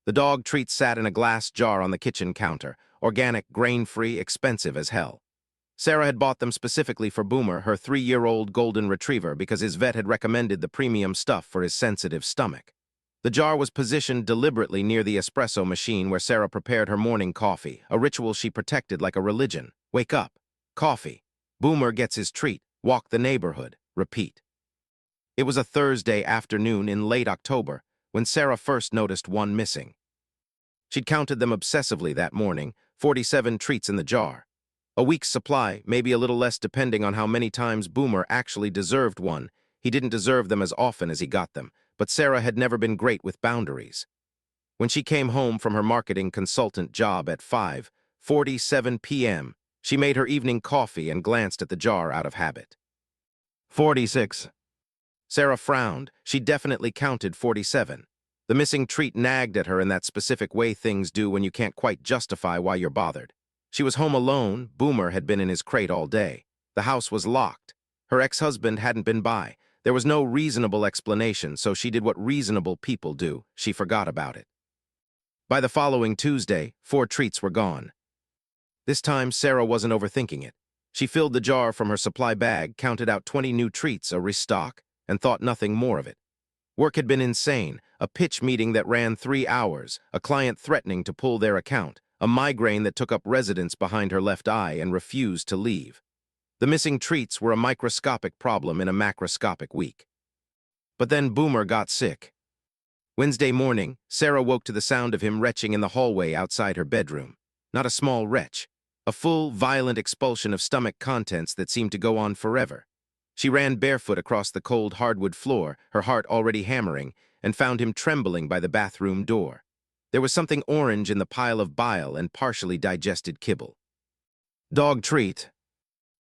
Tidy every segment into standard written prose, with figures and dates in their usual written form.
The dog treats sat in a glass jar on the kitchen counter, organic, grain-free, expensive as hell. Sarah had bought them specifically for Boomer, her 3-year-old golden retriever, because his vet had recommended the premium stuff for his sensitive stomach. The jar was positioned deliberately near the espresso machine where Sarah prepared her morning coffee, a ritual she protected like a religion. Wake up. Coffee. Boomer gets his treat. Walk the neighborhood. Repeat. It was a Thursday afternoon in late October when Sarah first noticed one missing. She'd counted them obsessively that morning, 47 treats in the jar. A week's supply, maybe a little less depending on how many times Boomer actually deserved one. He didn't deserve them as often as he got them, but Sarah had never been great with boundaries. When she came home from her marketing consultant job at 5:47 p.m., she made her evening coffee and glanced at the jar out of habit. 46. Sarah frowned. She definitely counted 47. The missing treat nagged at her in that specific way things do when you can't quite justify why you're bothered. She was home alone. Boomer had been in his crate all day. The house was locked. Her ex-husband hadn't been by. There was no reasonable explanation, so she did what reasonable people do. She forgot about it. By the following Tuesday, 4 treats were gone. This time, Sarah wasn't overthinking it. She filled the jar from her supply bag, counted out 20 new treats, a restock, and thought nothing more of it. Work had been insane, a pitch meeting that ran 3 hours, a client threatening to pull their account, a migraine that took up residence behind her left eye and refused to leave. The missing treats were a microscopic problem in a macroscopic week. But then Boomer got sick. Wednesday morning, Sarah woke to the sound of him retching in the hallway outside her bedroom. Not a small retch, a full, violent expulsion of stomach contents that seemed to go on forever. She ran barefoot across the cold hardwood floor, her heart already hammering, and found him trembling by the bathroom door. There was something orange in the pile of bile and partially digested kibble. Dog treat.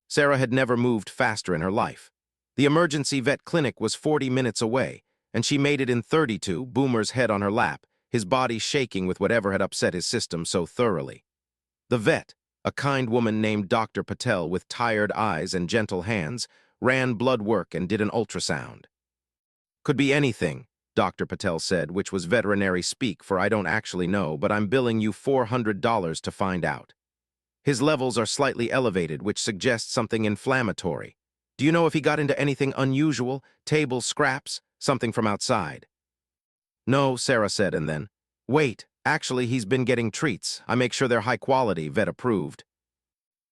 Sarah had never moved faster in her life. The emergency vet clinic was 40 minutes away, and she made it in 32, Boomer's head on her lap, his body shaking with whatever had upset his system so thoroughly. The vet, a kind woman named Dr. Patel with tired eyes and gentle hands, ran blood work and did an ultrasound. Could be anything, Dr. Patel said, which was veterinary speak for I don't actually know, but I'm billing you $400 to find out. His levels are slightly elevated, which suggests something inflammatory. Do you know if he got into anything unusual, table scraps, something from outside? No, Sarah said, and then, wait, actually he's been getting treats. I make sure they're high quality, vet approved.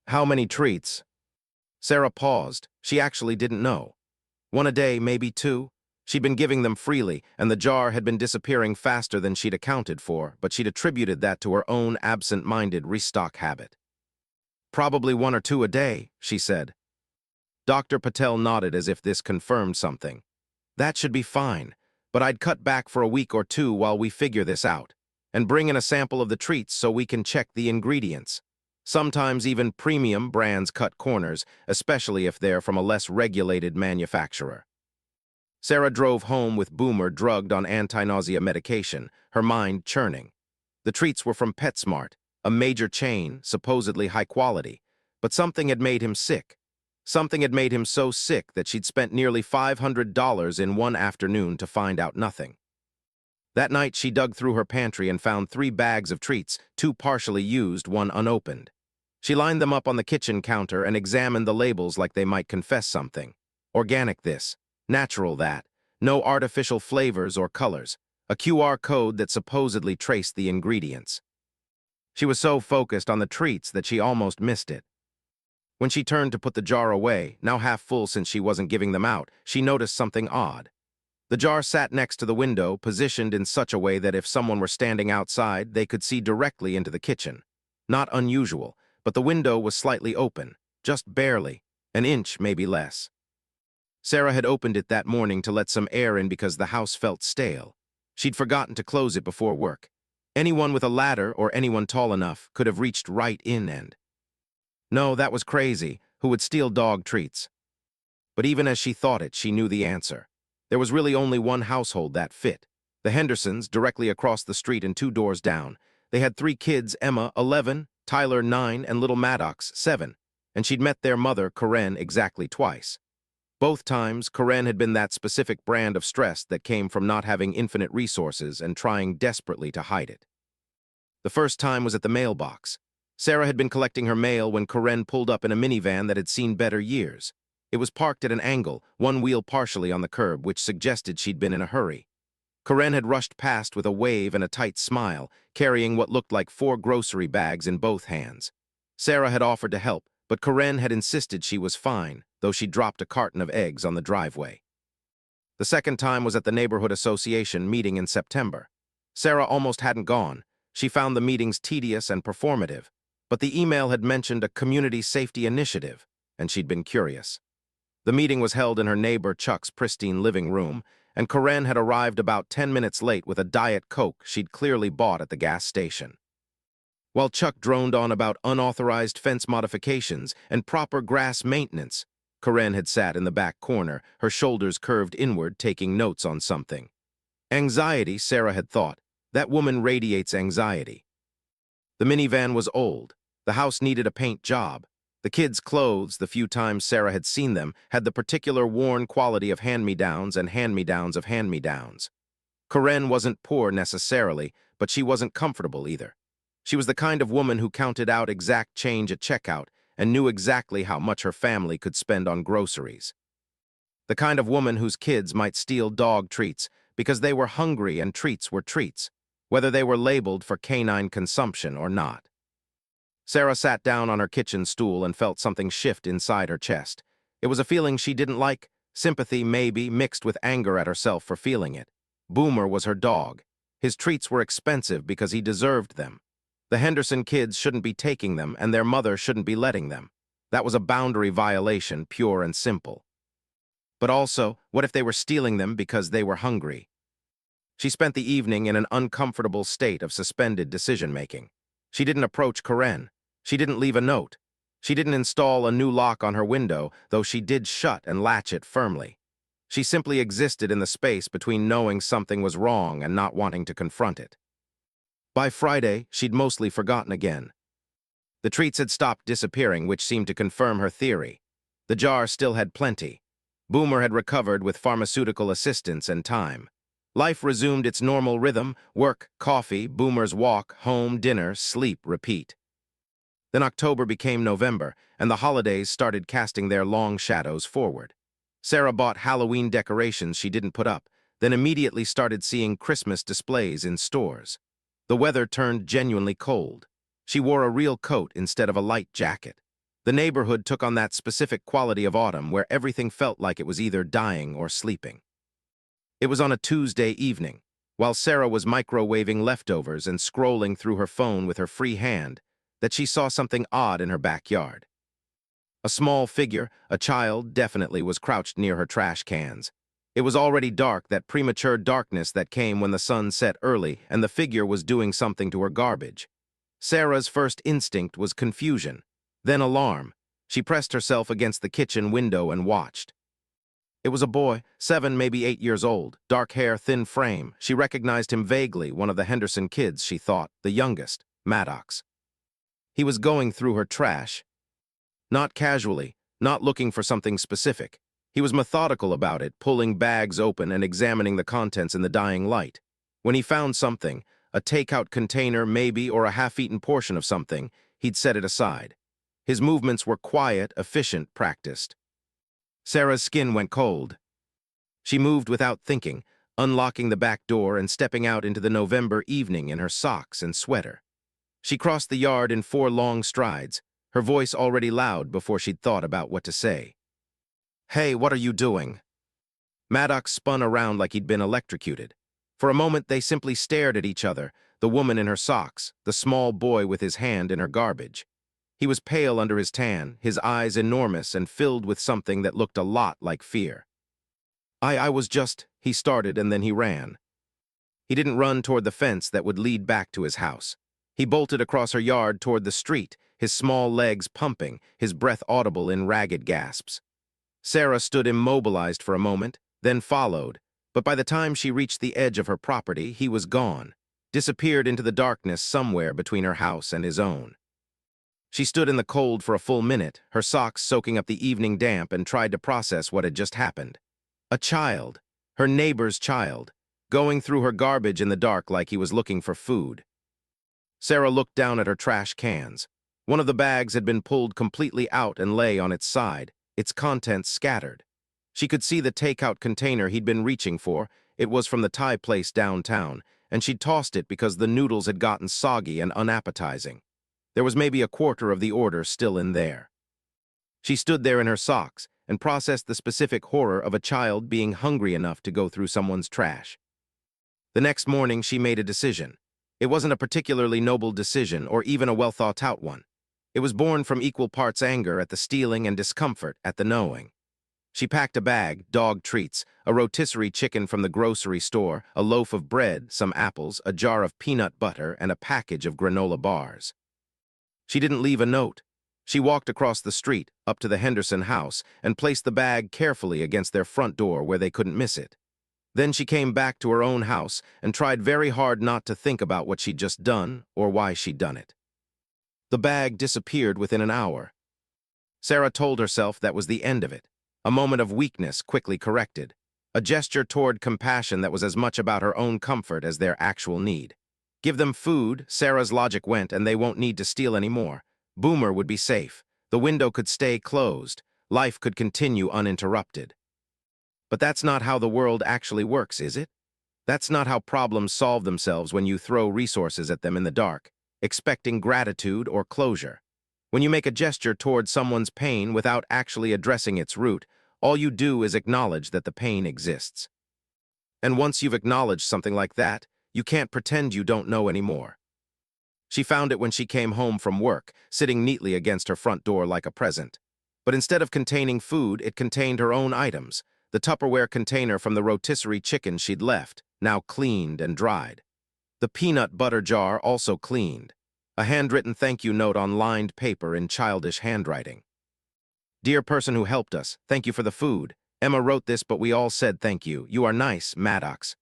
How many treats? Sarah paused. She actually didn't know. 1 a day, maybe 2. She'd been giving them freely, and the jar had been disappearing faster than she'd accounted for, but she'd attributed that to her own absent-minded restock habit. Probably 1 or 2 a day, she said. Dr. Patel nodded as if this confirmed something. That should be fine, but I'd cut back for a week or 2 while we figure this out, and bring in a sample of the treats so we can check the ingredients. Sometimes even premium brands cut corners, especially if they're from a less regulated manufacturer. Sarah drove home with Boomer drugged on anti-nausea medication, her mind churning. The treats were from PetSmart, a major chain, supposedly high quality, but something had made him sick. Something had made him so sick that she'd spent nearly $500 in one afternoon to find out nothing. That night, she dug through her pantry and found 3 bags of treats, 2 partially used, 1 unopened. She lined them up on the kitchen counter and examined the labels like they might confess something. Organic this, natural that, no artificial flavors or colors, a QR code that supposedly traced the ingredients. She was so focused on the treats that she almost missed it. When she turned to put the jar away, now half full since she wasn't giving them out, she noticed something odd. The jar sat next to the window, positioned in such a way that if someone were standing outside, they could see directly into the kitchen. Not unusual, but the window was slightly open, just barely, an inch, maybe less. Sarah had opened it that morning to let some air in because the house felt stale. She'd forgotten to close it before work. Anyone with a ladder or anyone tall enough could have reached right in and... No, that was crazy. Who would steal dog treats? But even as she thought it, she knew the answer. There was really only one household that fit. The Hendersons, directly across the street and 2 doors down. They had 3 kids, Emma, 11, Tyler, 9, and little Maddox, 7. And she'd met their mother, Corinne, exactly twice. Both times, Karen had been that specific brand of stress that came from not having infinite resources and trying desperately to hide it. The first time was at the mailbox. Sarah had been collecting her mail when Karen pulled up in a minivan that had seen better years. It was parked at an angle, one wheel partially on the curb, which suggested she'd been in a hurry. Karen had rushed past with a wave and a tight smile, carrying what looked like 4 grocery bags in both hands. Sarah had offered to help, but Karen had insisted she was fine, though she dropped a carton of eggs on the driveway. The second time was at the neighborhood association meeting in September. Sarah almost hadn't gone. She found the meetings tedious and performative, but the email had mentioned a community safety initiative, and she'd been curious. The meeting was held in her neighbor Chuck's pristine living room, and Karen had arrived about 10 minutes late with a Diet Coke she'd clearly bought at the gas station. While Chuck droned on about unauthorized fence modifications and proper grass maintenance, Karen had sat in the back corner, her shoulders curved inward, taking notes on something. Anxiety, Sarah had thought. That woman radiates anxiety. The minivan was old. The house needed a paint job. The kids' clothes, the few times Sarah had seen them, had the particular worn quality of hand-me-downs and hand-me-downs of hand-me-downs. Karen wasn't poor necessarily, but she wasn't comfortable either. She was the kind of woman who counted out exact change at checkout and knew exactly how much her family could spend on groceries. The kind of woman whose kids might steal dog treats because they were hungry and treats were treats, whether they were labeled for canine consumption or not. Sarah sat down on her kitchen stool and felt something shift inside her chest. It was a feeling she didn't like, sympathy maybe, mixed with anger at herself for feeling it. Boomer was her dog. His treats were expensive because he deserved them. The Henderson kids shouldn't be taking them, and their mother shouldn't be letting them. That was a boundary violation, pure and simple. But also, what if they were stealing them because they were hungry? She spent the evening in an uncomfortable state of suspended decision-making. She didn't approach Karen. She didn't leave a note. She didn't install a new lock on her window, though she did shut and latch it firmly. She simply existed in the space between knowing something was wrong and not wanting to confront it. By Friday, she'd mostly forgotten again. The treats had stopped disappearing, which seemed to confirm her theory. The jar still had plenty. Boomer had recovered with pharmaceutical assistance and time. Life resumed its normal rhythm: work, coffee, Boomer's walk, home, dinner, sleep, repeat. Then October became November, and the holidays started casting their long shadows forward. Sarah bought Halloween decorations she didn't put up, then immediately started seeing Christmas displays in stores. The weather turned genuinely cold. She wore a real coat instead of a light jacket. The neighborhood took on that specific quality of autumn where everything felt like it was either dying or sleeping. It was on a Tuesday evening, while Sarah was microwaving leftovers and scrolling through her phone with her free hand, that she saw something odd in her backyard. A small figure, a child definitely, was crouched near her trash cans. It was already dark, that premature darkness that came when the sun set early, and the figure was doing something to her garbage. Sarah's first instinct was confusion, then alarm. She pressed herself against the kitchen window and watched. It was a boy, 7, maybe 8 years old, dark hair, thin frame. She recognized him vaguely, one of the Henderson kids, she thought, the youngest, Maddox. He was going through her trash. Not casually, not looking for something specific. He was methodical about it, pulling bags open and examining the contents in the dying light. When he found something, a takeout container maybe, or a half-eaten portion of something, he'd set it aside. His movements were quiet, efficient, practiced. Sarah's skin went cold. She moved without thinking, unlocking the back door and stepping out into the November evening in her socks and sweater. She crossed the yard in 4 long strides, her voice already loud before she'd thought about what to say. "Hey, what are you doing?" Maddox spun around like he'd been electrocuted. For a moment, they simply stared at each other, the woman in her socks, the small boy with his hand in her garbage. He was pale under his tan, his eyes enormous and filled with something that looked a lot like fear. I was just, he started, and then he ran. He didn't run toward the fence that would lead back to his house. He bolted across her yard toward the street, his small legs pumping, his breath audible in ragged gasps. Sarah stood immobilized for a moment, then followed, but by the time she reached the edge of her property, he was gone, disappeared into the darkness somewhere between her house and his own. She stood in the cold for a full minute, her socks soaking up the evening damp, and tried to process what had just happened. A child, her neighbor's child, going through her garbage in the dark like he was looking for food. Sarah looked down at her trash cans. One of the bags had been pulled completely out and lay on its side, its contents scattered. She could see the takeout container he'd been reaching for. It was from the Thai place downtown, and she'd tossed it because the noodles had gotten soggy and unappetizing. There was maybe a quarter of the order still in there. She stood there in her socks and processed the specific horror of a child being hungry enough to go through someone's trash. The next morning, she made a decision. It wasn't a particularly noble decision or even a well-thought-out one. It was born from equal parts anger at the stealing and discomfort at the knowing. She packed a bag, dog treats, a rotisserie chicken from the grocery store, a loaf of bread, some apples, a jar of peanut butter, and a package of granola bars. She didn't leave a note. She walked across the street, up to the Henderson house, and placed the bag carefully against their front door where they couldn't miss it. Then she came back to her own house and tried very hard not to think about what she'd just done or why she'd done it. The bag disappeared within an hour. Sarah told herself that was the end of it. A moment of weakness quickly corrected. A gesture toward compassion that was as much about her own comfort as their actual need. Give them food, Sarah's logic went, and they won't need to steal anymore. Boomer would be safe. The window could stay closed. Life could continue uninterrupted. But that's not how the world actually works, is it? That's not how problems solve themselves when you throw resources at them in the dark, expecting gratitude or closure. When you make a gesture toward someone's pain without actually addressing its root, all you do is acknowledge that the pain exists. And once you've acknowledged something like that, you can't pretend you don't know anymore. She found it when she came home from work, sitting neatly against her front door like a present. But instead of containing food, it contained her own items, the Tupperware container from the rotisserie chicken she'd left, now cleaned and dried. The peanut butter jar also cleaned. A handwritten thank you note on lined paper in childish handwriting. "Dear person who helped us, thank you for the food. Emma wrote this, but we all said thank you. You are nice, Maddox."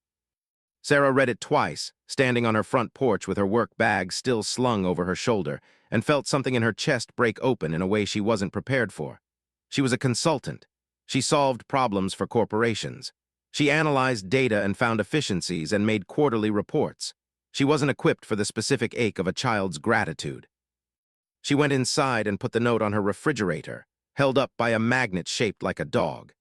Sarah read it twice, standing on her front porch with her work bag still slung over her shoulder, and felt something in her chest break open in a way she wasn't prepared for. She was a consultant. She solved problems for corporations. She analyzed data and found efficiencies and made quarterly reports. She wasn't equipped for the specific ache of a child's gratitude. She went inside and put the note on her refrigerator, held up by a magnet shaped like a dog.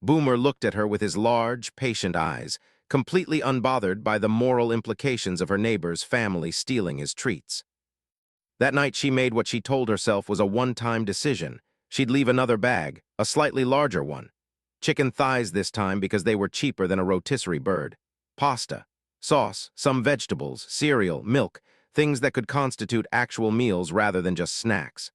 Boomer looked at her with his large, patient eyes, completely unbothered by the moral implications of her neighbor's family stealing his treats. That night she made what she told herself was a one-time decision. She'd leave another bag, a slightly larger one. Chicken thighs this time because they were cheaper than a rotisserie bird. Pasta, sauce, some vegetables, cereal, milk, things that could constitute actual meals rather than just snacks.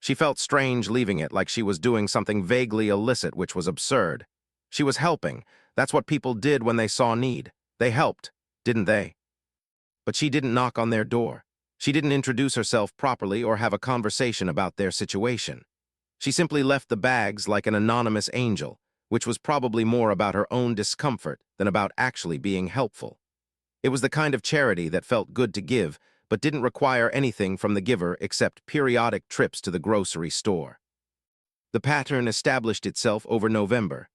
She felt strange leaving it, like she was doing something vaguely illicit, which was absurd. She was helping. That's what people did when they saw need. They helped, didn't they? But she didn't knock on their door. She didn't introduce herself properly or have a conversation about their situation. She simply left the bags like an anonymous angel, which was probably more about her own discomfort than about actually being helpful. It was the kind of charity that felt good to give, but didn't require anything from the giver except periodic trips to the grocery store. The pattern established itself over November.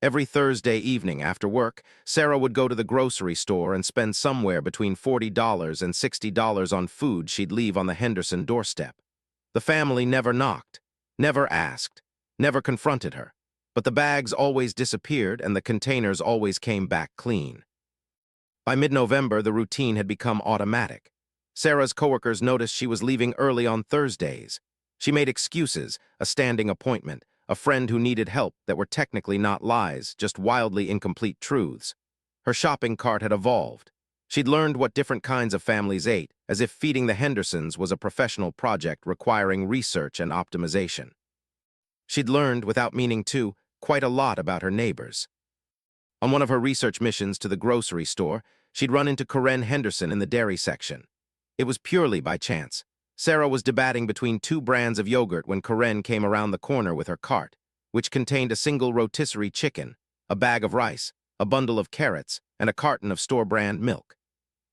Every Thursday evening after work, Sarah would go to the grocery store and spend somewhere between $40 and $60 on food she'd leave on the Henderson doorstep. The family never knocked, never asked, never confronted her, but the bags always disappeared and the containers always came back clean. By mid-November, the routine had become automatic. Sarah's coworkers noticed she was leaving early on Thursdays. She made excuses, a standing appointment, a friend who needed help that were technically not lies, just wildly incomplete truths. Her shopping cart had evolved. She'd learned what different kinds of families ate, as if feeding the Hendersons was a professional project requiring research and optimization. She'd learned, without meaning to, quite a lot about her neighbors. On one of her research missions to the grocery store, she'd run into Corinne Henderson in the dairy section. It was purely by chance. Sarah was debating between two brands of yogurt when Corinne came around the corner with her cart, which contained a single rotisserie chicken, a bag of rice, a bundle of carrots, and a carton of store-brand milk.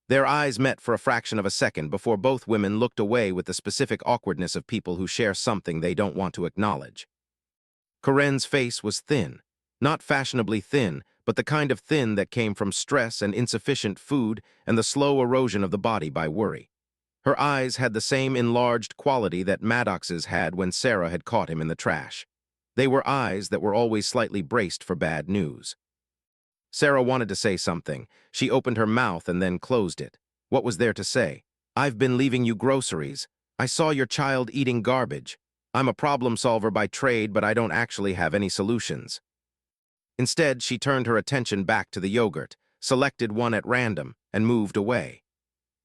Their eyes met for a fraction of a second before both women looked away with the specific awkwardness of people who share something they don't want to acknowledge. Corinne's face was thin. Not fashionably thin, but the kind of thin that came from stress and insufficient food and the slow erosion of the body by worry. Her eyes had the same enlarged quality that Maddox's had when Sarah had caught him in the trash. They were eyes that were always slightly braced for bad news. Sarah wanted to say something. She opened her mouth and then closed it. What was there to say? I've been leaving you groceries. I saw your child eating garbage. I'm a problem solver by trade, but I don't actually have any solutions. Instead, she turned her attention back to the yogurt, selected one at random, and moved away.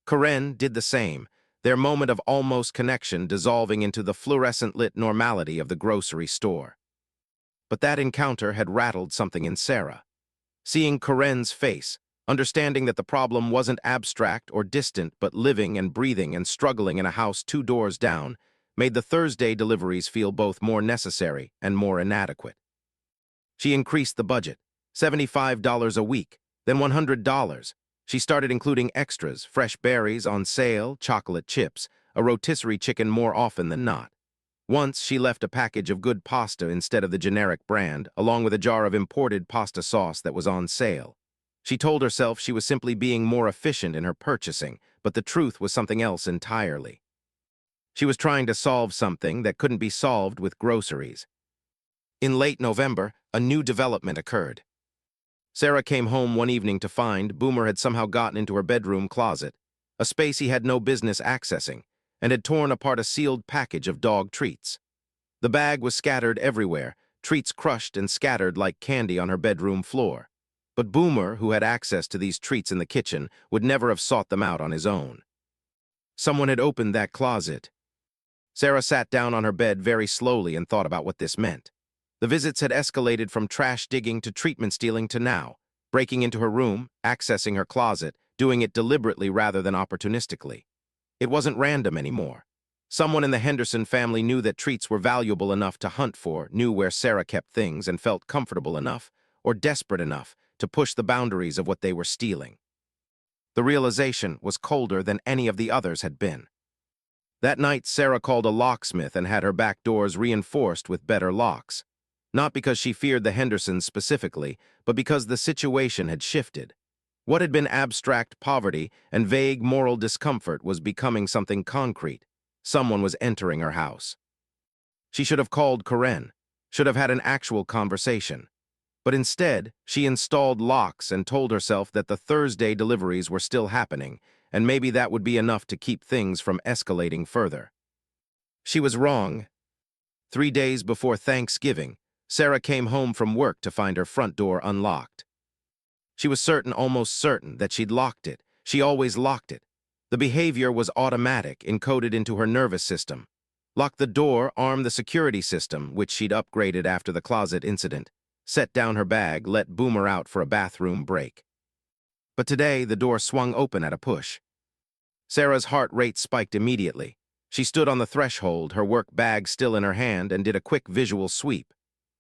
Corinne did the same, their moment of almost connection dissolving into the fluorescent-lit normality of the grocery store. But that encounter had rattled something in Sarah. Seeing Corinne's face, understanding that the problem wasn't abstract or distant but living and breathing and struggling in a house 2 doors down, made the Thursday deliveries feel both more necessary and more inadequate. She increased the budget, $75 a week, then $100. She started including extras, fresh berries on sale, chocolate chips, a rotisserie chicken more often than not. Once, she left a package of good pasta instead of the generic brand, along with a jar of imported pasta sauce that was on sale. She told herself she was simply being more efficient in her purchasing, but the truth was something else entirely. She was trying to solve something that couldn't be solved with groceries. In late November, a new development occurred. Sarah came home one evening to find Boomer had somehow gotten into her bedroom closet, a space he had no business accessing, and had torn apart a sealed package of dog treats. The bag was scattered everywhere, treats crushed and scattered like candy on her bedroom floor. But Boomer, who had access to these treats in the kitchen, would never have sought them out on his own. Someone had opened that closet. Sarah sat down on her bed very slowly and thought about what this meant. The visits had escalated from trash digging to treatment stealing to now, breaking into her room, accessing her closet, doing it deliberately rather than opportunistically. It wasn't random anymore. Someone in the Henderson family knew that treats were valuable enough to hunt for, knew where Sarah kept things, and felt comfortable enough, or desperate enough, to push the boundaries of what they were stealing. The realization was colder than any of the others had been. That night, Sarah called a locksmith and had her back doors reinforced with better locks. Not because she feared the Hendersons specifically, but because the situation had shifted. What had been abstract poverty and vague moral discomfort was becoming something concrete. Someone was entering her house. She should have called Corinne, should have had an actual conversation. But instead, she installed locks and told herself that the Thursday deliveries were still happening, and maybe that would be enough to keep things from escalating further. She was wrong. 3 days before Thanksgiving, Sarah came home from work to find her front door unlocked. She was certain, almost certain, that she'd locked it. She always locked it. The behavior was automatic, encoded into her nervous system. Lock the door, arm the security system, which she'd upgraded after the closet incident, set down her bag, let Boomer out for a bathroom break. But today, the door swung open at a push. Sarah's heart rate spiked immediately. She stood on the threshold, her work bag still in her hand, and did a quick visual sweep.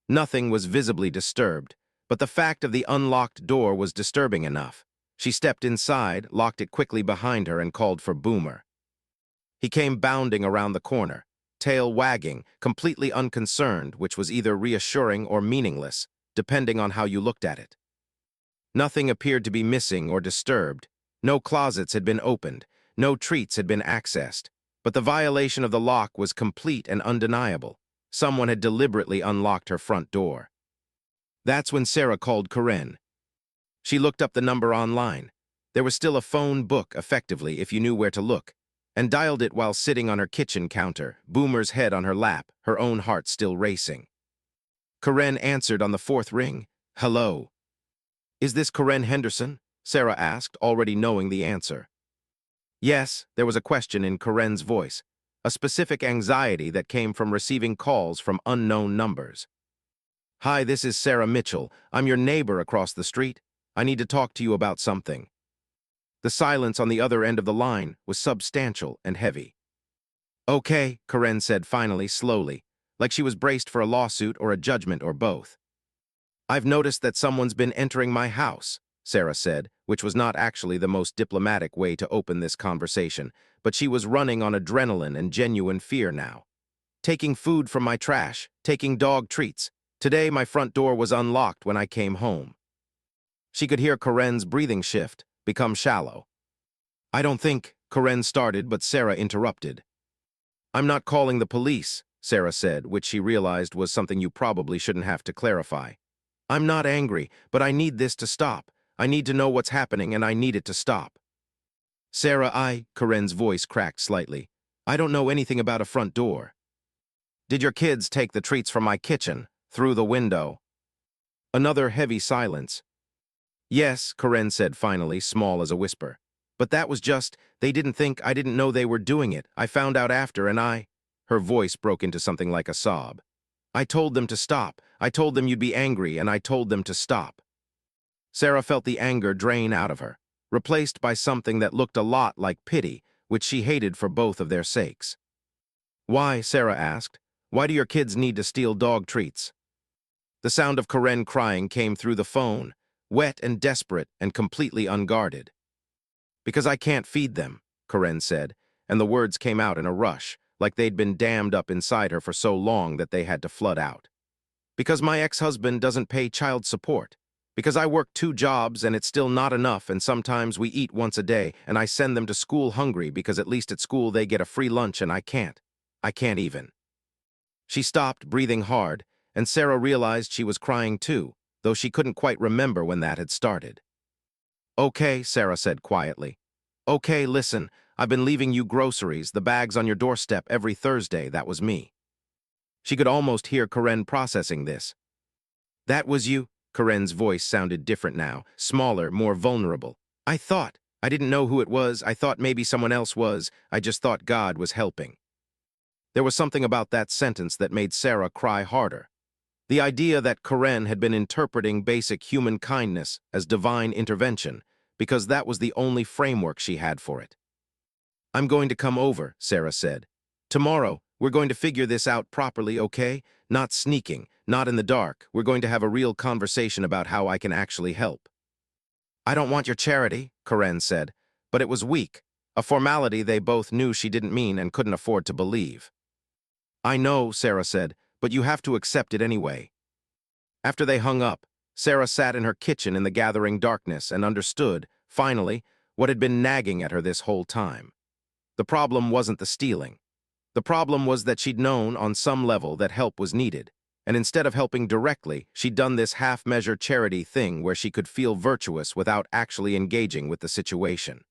Nothing was visibly disturbed, but the fact of the unlocked door was disturbing enough. She stepped inside, locked it quickly behind her, and called for Boomer. He came bounding around the corner, tail wagging, completely unconcerned, which was either reassuring or meaningless, depending on how you looked at it. Nothing appeared to be missing or disturbed. No closets had been opened, no treats had been accessed, but the violation of the lock was complete and undeniable. Someone had deliberately unlocked her front door. That's when Sarah called Corinne. She looked up the number online. There was still a phone book, effectively, if you knew where to look, and dialed it while sitting on her kitchen counter, Boomer's head on her lap, her own heart still racing. Corinne answered on the 4th ring. Hello. Is this Corinne Henderson? Sarah asked, already knowing the answer. Yes, there was a question in Corinne's voice, a specific anxiety that came from receiving calls from unknown numbers. Hi, this is Sarah Mitchell. I'm your neighbor across the street. I need to talk to you about something. The silence on the other end of the line was substantial and heavy. Okay, Corinne said finally, slowly, like she was braced for a lawsuit or a judgment or both. I've noticed that someone's been entering my house. Sarah said, which was not actually the most diplomatic way to open this conversation, but she was running on adrenaline and genuine fear now. Taking food from my trash, taking dog treats. Today my front door was unlocked when I came home. She could hear Karen's breathing shift, become shallow. I don't think, Karen started, but Sarah interrupted. I'm not calling the police, Sarah said, which she realized was something you probably shouldn't have to clarify. I'm not angry, but I need this to stop. I need to know what's happening, and I need it to stop. Sarah, Karen's voice cracked slightly. I don't know anything about a front door. Did your kids take the treats from my kitchen, through the window? Another heavy silence. Yes, Karen said finally, small as a whisper. But that was just, they didn't think, I didn't know they were doing it. I found out after, and Her voice broke into something like a sob. I told them to stop. I told them you'd be angry, and I told them to stop. Sarah felt the anger drain out of her, replaced by something that looked a lot like pity, which she hated for both of their sakes. Why, Sarah asked, why do your kids need to steal dog treats? The sound of Karen crying came through the phone, wet and desperate and completely unguarded. Because I can't feed them, Karen said, and the words came out in a rush, like they'd been dammed up inside her for so long that they had to flood out. Because my ex-husband doesn't pay child support. Because I work 2 jobs and it's still not enough, and sometimes we eat once a day and I send them to school hungry because at least at school they get a free lunch and I can't. I can't even. She stopped, breathing hard, and Sarah realized she was crying too, though she couldn't quite remember when that had started. Okay, Sarah said quietly. Okay, listen, I've been leaving you groceries, the bags on your doorstep every Thursday, that was me. She could almost hear Karen processing this. That was you? Karen's voice sounded different now, smaller, more vulnerable. I didn't know who it was, I thought maybe someone else was, I just thought God was helping. There was something about that sentence that made Sarah cry harder. The idea that Karen had been interpreting basic human kindness as divine intervention, because that was the only framework she had for it. I'm going to come over, Sarah said. Tomorrow, we're going to figure this out properly, okay? Not sneaking, not in the dark. We're going to have a real conversation about how I can actually help. I don't want your charity, Karen said, but it was weak, a formality they both knew she didn't mean and couldn't afford to believe. I know, Sarah said, but you have to accept it anyway. After they hung up, Sarah sat in her kitchen in the gathering darkness and understood, finally, what had been nagging at her this whole time. The problem wasn't the stealing. The problem was that she'd known on some level that help was needed, and instead of helping directly, she'd done this half-measure charity thing where she could feel virtuous without actually engaging with the situation.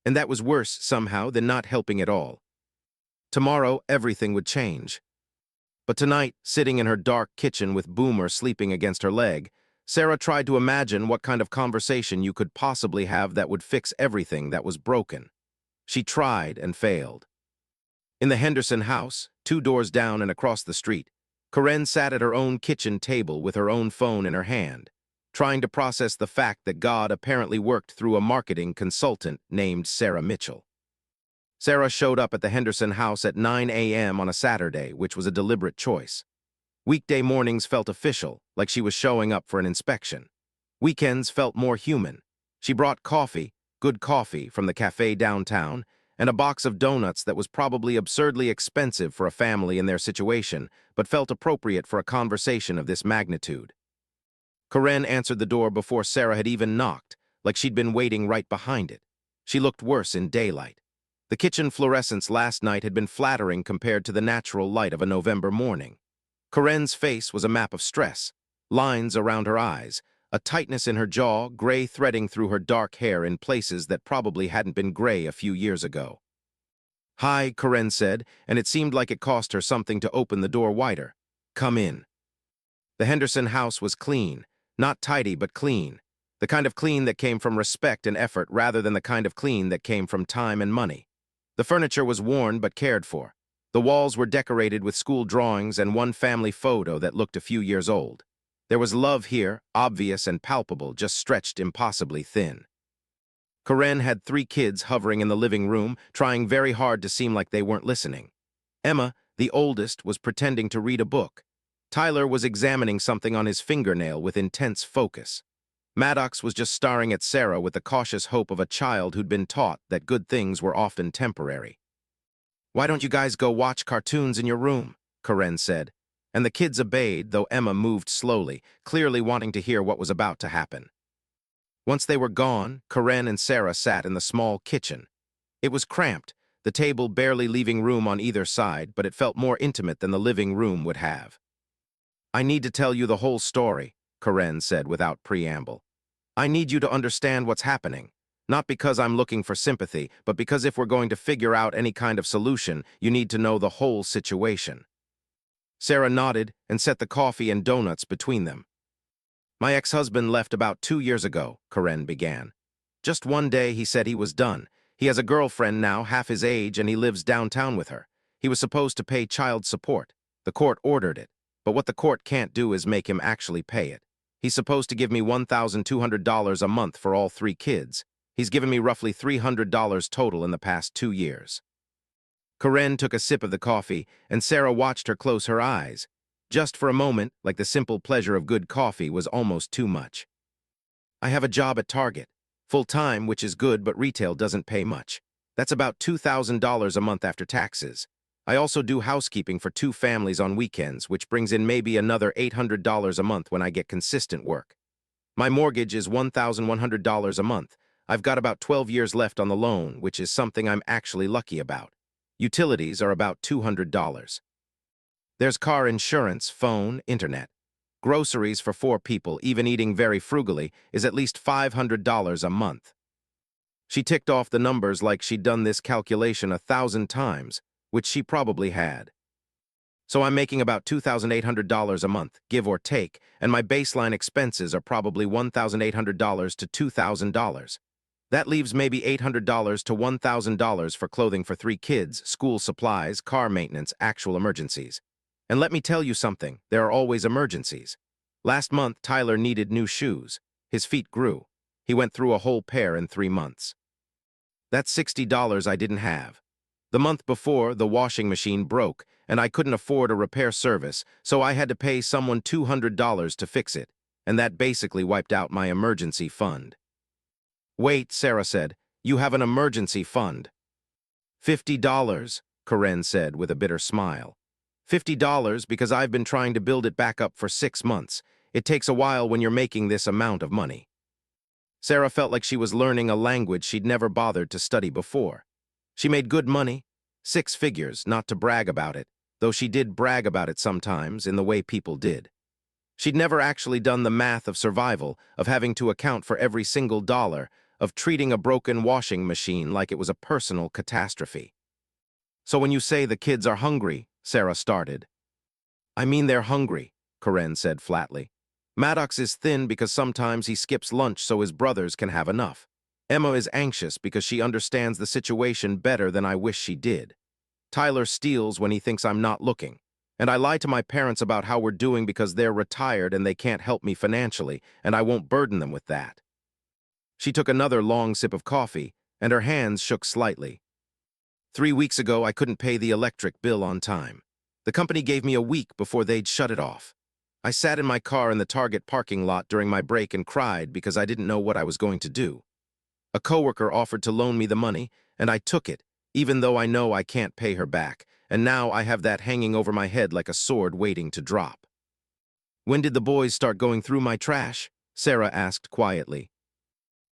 And that was worse, somehow, than not helping at all. Tomorrow, everything would change. But tonight, sitting in her dark kitchen with Boomer sleeping against her leg, Sarah tried to imagine what kind of conversation you could possibly have that would fix everything that was broken. She tried and failed. In the Henderson house, 2 doors down and across the street, Karen sat at her own kitchen table with her own phone in her hand, trying to process the fact that God apparently worked through a marketing consultant named Sarah Mitchell. Sarah showed up at the Henderson house at 9 a.m. on a Saturday, which was a deliberate choice. Weekday mornings felt official, like she was showing up for an inspection. Weekends felt more human. She brought coffee, good coffee, from the cafe downtown, and a box of donuts that was probably absurdly expensive for a family in their situation, but felt appropriate for a conversation of this magnitude. Karen answered the door before Sarah had even knocked, like she'd been waiting right behind it. She looked worse in daylight. The kitchen fluorescence last night had been flattering compared to the natural light of a November morning. Karen's face was a map of stress, lines around her eyes, a tightness in her jaw, gray threading through her dark hair in places that probably hadn't been gray a few years ago. Hi, Karen said, and it seemed like it cost her something to open the door wider. Come in. The Henderson house was clean, not tidy but clean, the kind of clean that came from respect and effort rather than the kind of clean that came from time and money. The furniture was worn but cared for. The walls were decorated with school drawings and one family photo that looked a few years old. There was love here, obvious and palpable, just stretched impossibly thin. Karen had 3 kids hovering in the living room, trying very hard to seem like they weren't listening. Emma, the oldest, was pretending to read a book. Tyler was examining something on his fingernail with intense focus. Maddox was just staring at Sarah with the cautious hope of a child who'd been taught that good things were often temporary. "Why don't you guys go watch cartoons in your room?" Karen said, and the kids obeyed, though Emma moved slowly, clearly wanting to hear what was about to happen. Once they were gone, Karen and Sarah sat in the small kitchen. It was cramped, the table barely leaving room on either side, but it felt more intimate than the living room would have. "I need to tell you the whole story," Karen said without preamble. "I need you to understand what's happening. Not because I'm looking for sympathy, but because if we're going to figure out any kind of solution, you need to know the whole situation." Sarah nodded and set the coffee and donuts between them. "My ex-husband left about 2 years ago," Karen began. "Just one day he said he was done. He has a girlfriend now, half his age, and he lives downtown with her. He was supposed to pay child support. The court ordered it, but what the court can't do is make him actually pay it. He's supposed to give me $1,200 a month for all 3 kids. He's given me roughly $300 total in the past 2 years. Karen took a sip of the coffee, and Sarah watched her close her eyes. Just for a moment, like the simple pleasure of good coffee was almost too much. "I have a job at Target. Full-time, which is good, but retail doesn't pay much. That's about $2,000 a month after taxes. I also do housekeeping for 2 families on weekends, which brings in maybe another $800 a month when I get consistent work. My mortgage is $1,100 a month. I've got about 12 years left on the loan, which is something I'm actually lucky about. Utilities are about $200. There's car insurance, phone, internet. Groceries for 4 people, even eating very frugally, is at least $500 a month." She ticked off the numbers like she'd done this calculation 1,000 times, which she probably had. "So I'm making about $2,800 a month, give or take, and my baseline expenses are probably $1,800 to $2,000. That leaves maybe $800 to $1,000 for clothing for 3 kids, school supplies, car maintenance, actual emergencies. And let me tell you something, there are always emergencies. Last month, Tyler needed new shoes. His feet grew. He went through a whole pair in 3 months. That's $60 I didn't have. The month before, the washing machine broke, and I couldn't afford a repair service, so I had to pay someone $200 to fix it, and that basically wiped out my emergency fund." "Wait," Sarah said, "you have an emergency fund?" $50, Karen said with a bitter smile. $50 because I've been trying to build it back up for 6 months. It takes a while when you're making this amount of money." Sarah felt like she was learning a language she'd never bothered to study before. She made good money, 6 figures, not to brag about it, though she did brag about it sometimes in the way people did. She'd never actually done the math of survival, of having to account for every single dollar, of treating a broken washing machine like it was a personal catastrophe. "So when you say the kids are hungry," Sarah started. "I mean they're hungry," Karen said flatly. "Maddox is thin because sometimes he skips lunch so his brothers can have enough. Emma is anxious because she understands the situation better than I wish she did. Tyler steals when he thinks I'm not looking. And I lie to my parents about how we're doing because they're retired and they can't help me financially, and I won't burden them with that." She took another long sip of coffee, and her hands shook slightly. 3 weeks ago, I couldn't pay the electric bill on time. The company gave me a week before they'd shut it off. I sat in my car in the Target parking lot during my break and cried because I didn't know what I was going to do. A coworker offered to loan me the money, and I took it, even though I know I can't pay her back, and now I have that hanging over my head like a sword waiting to drop. "When did the boys start going through my trash?" Sarah asked quietly.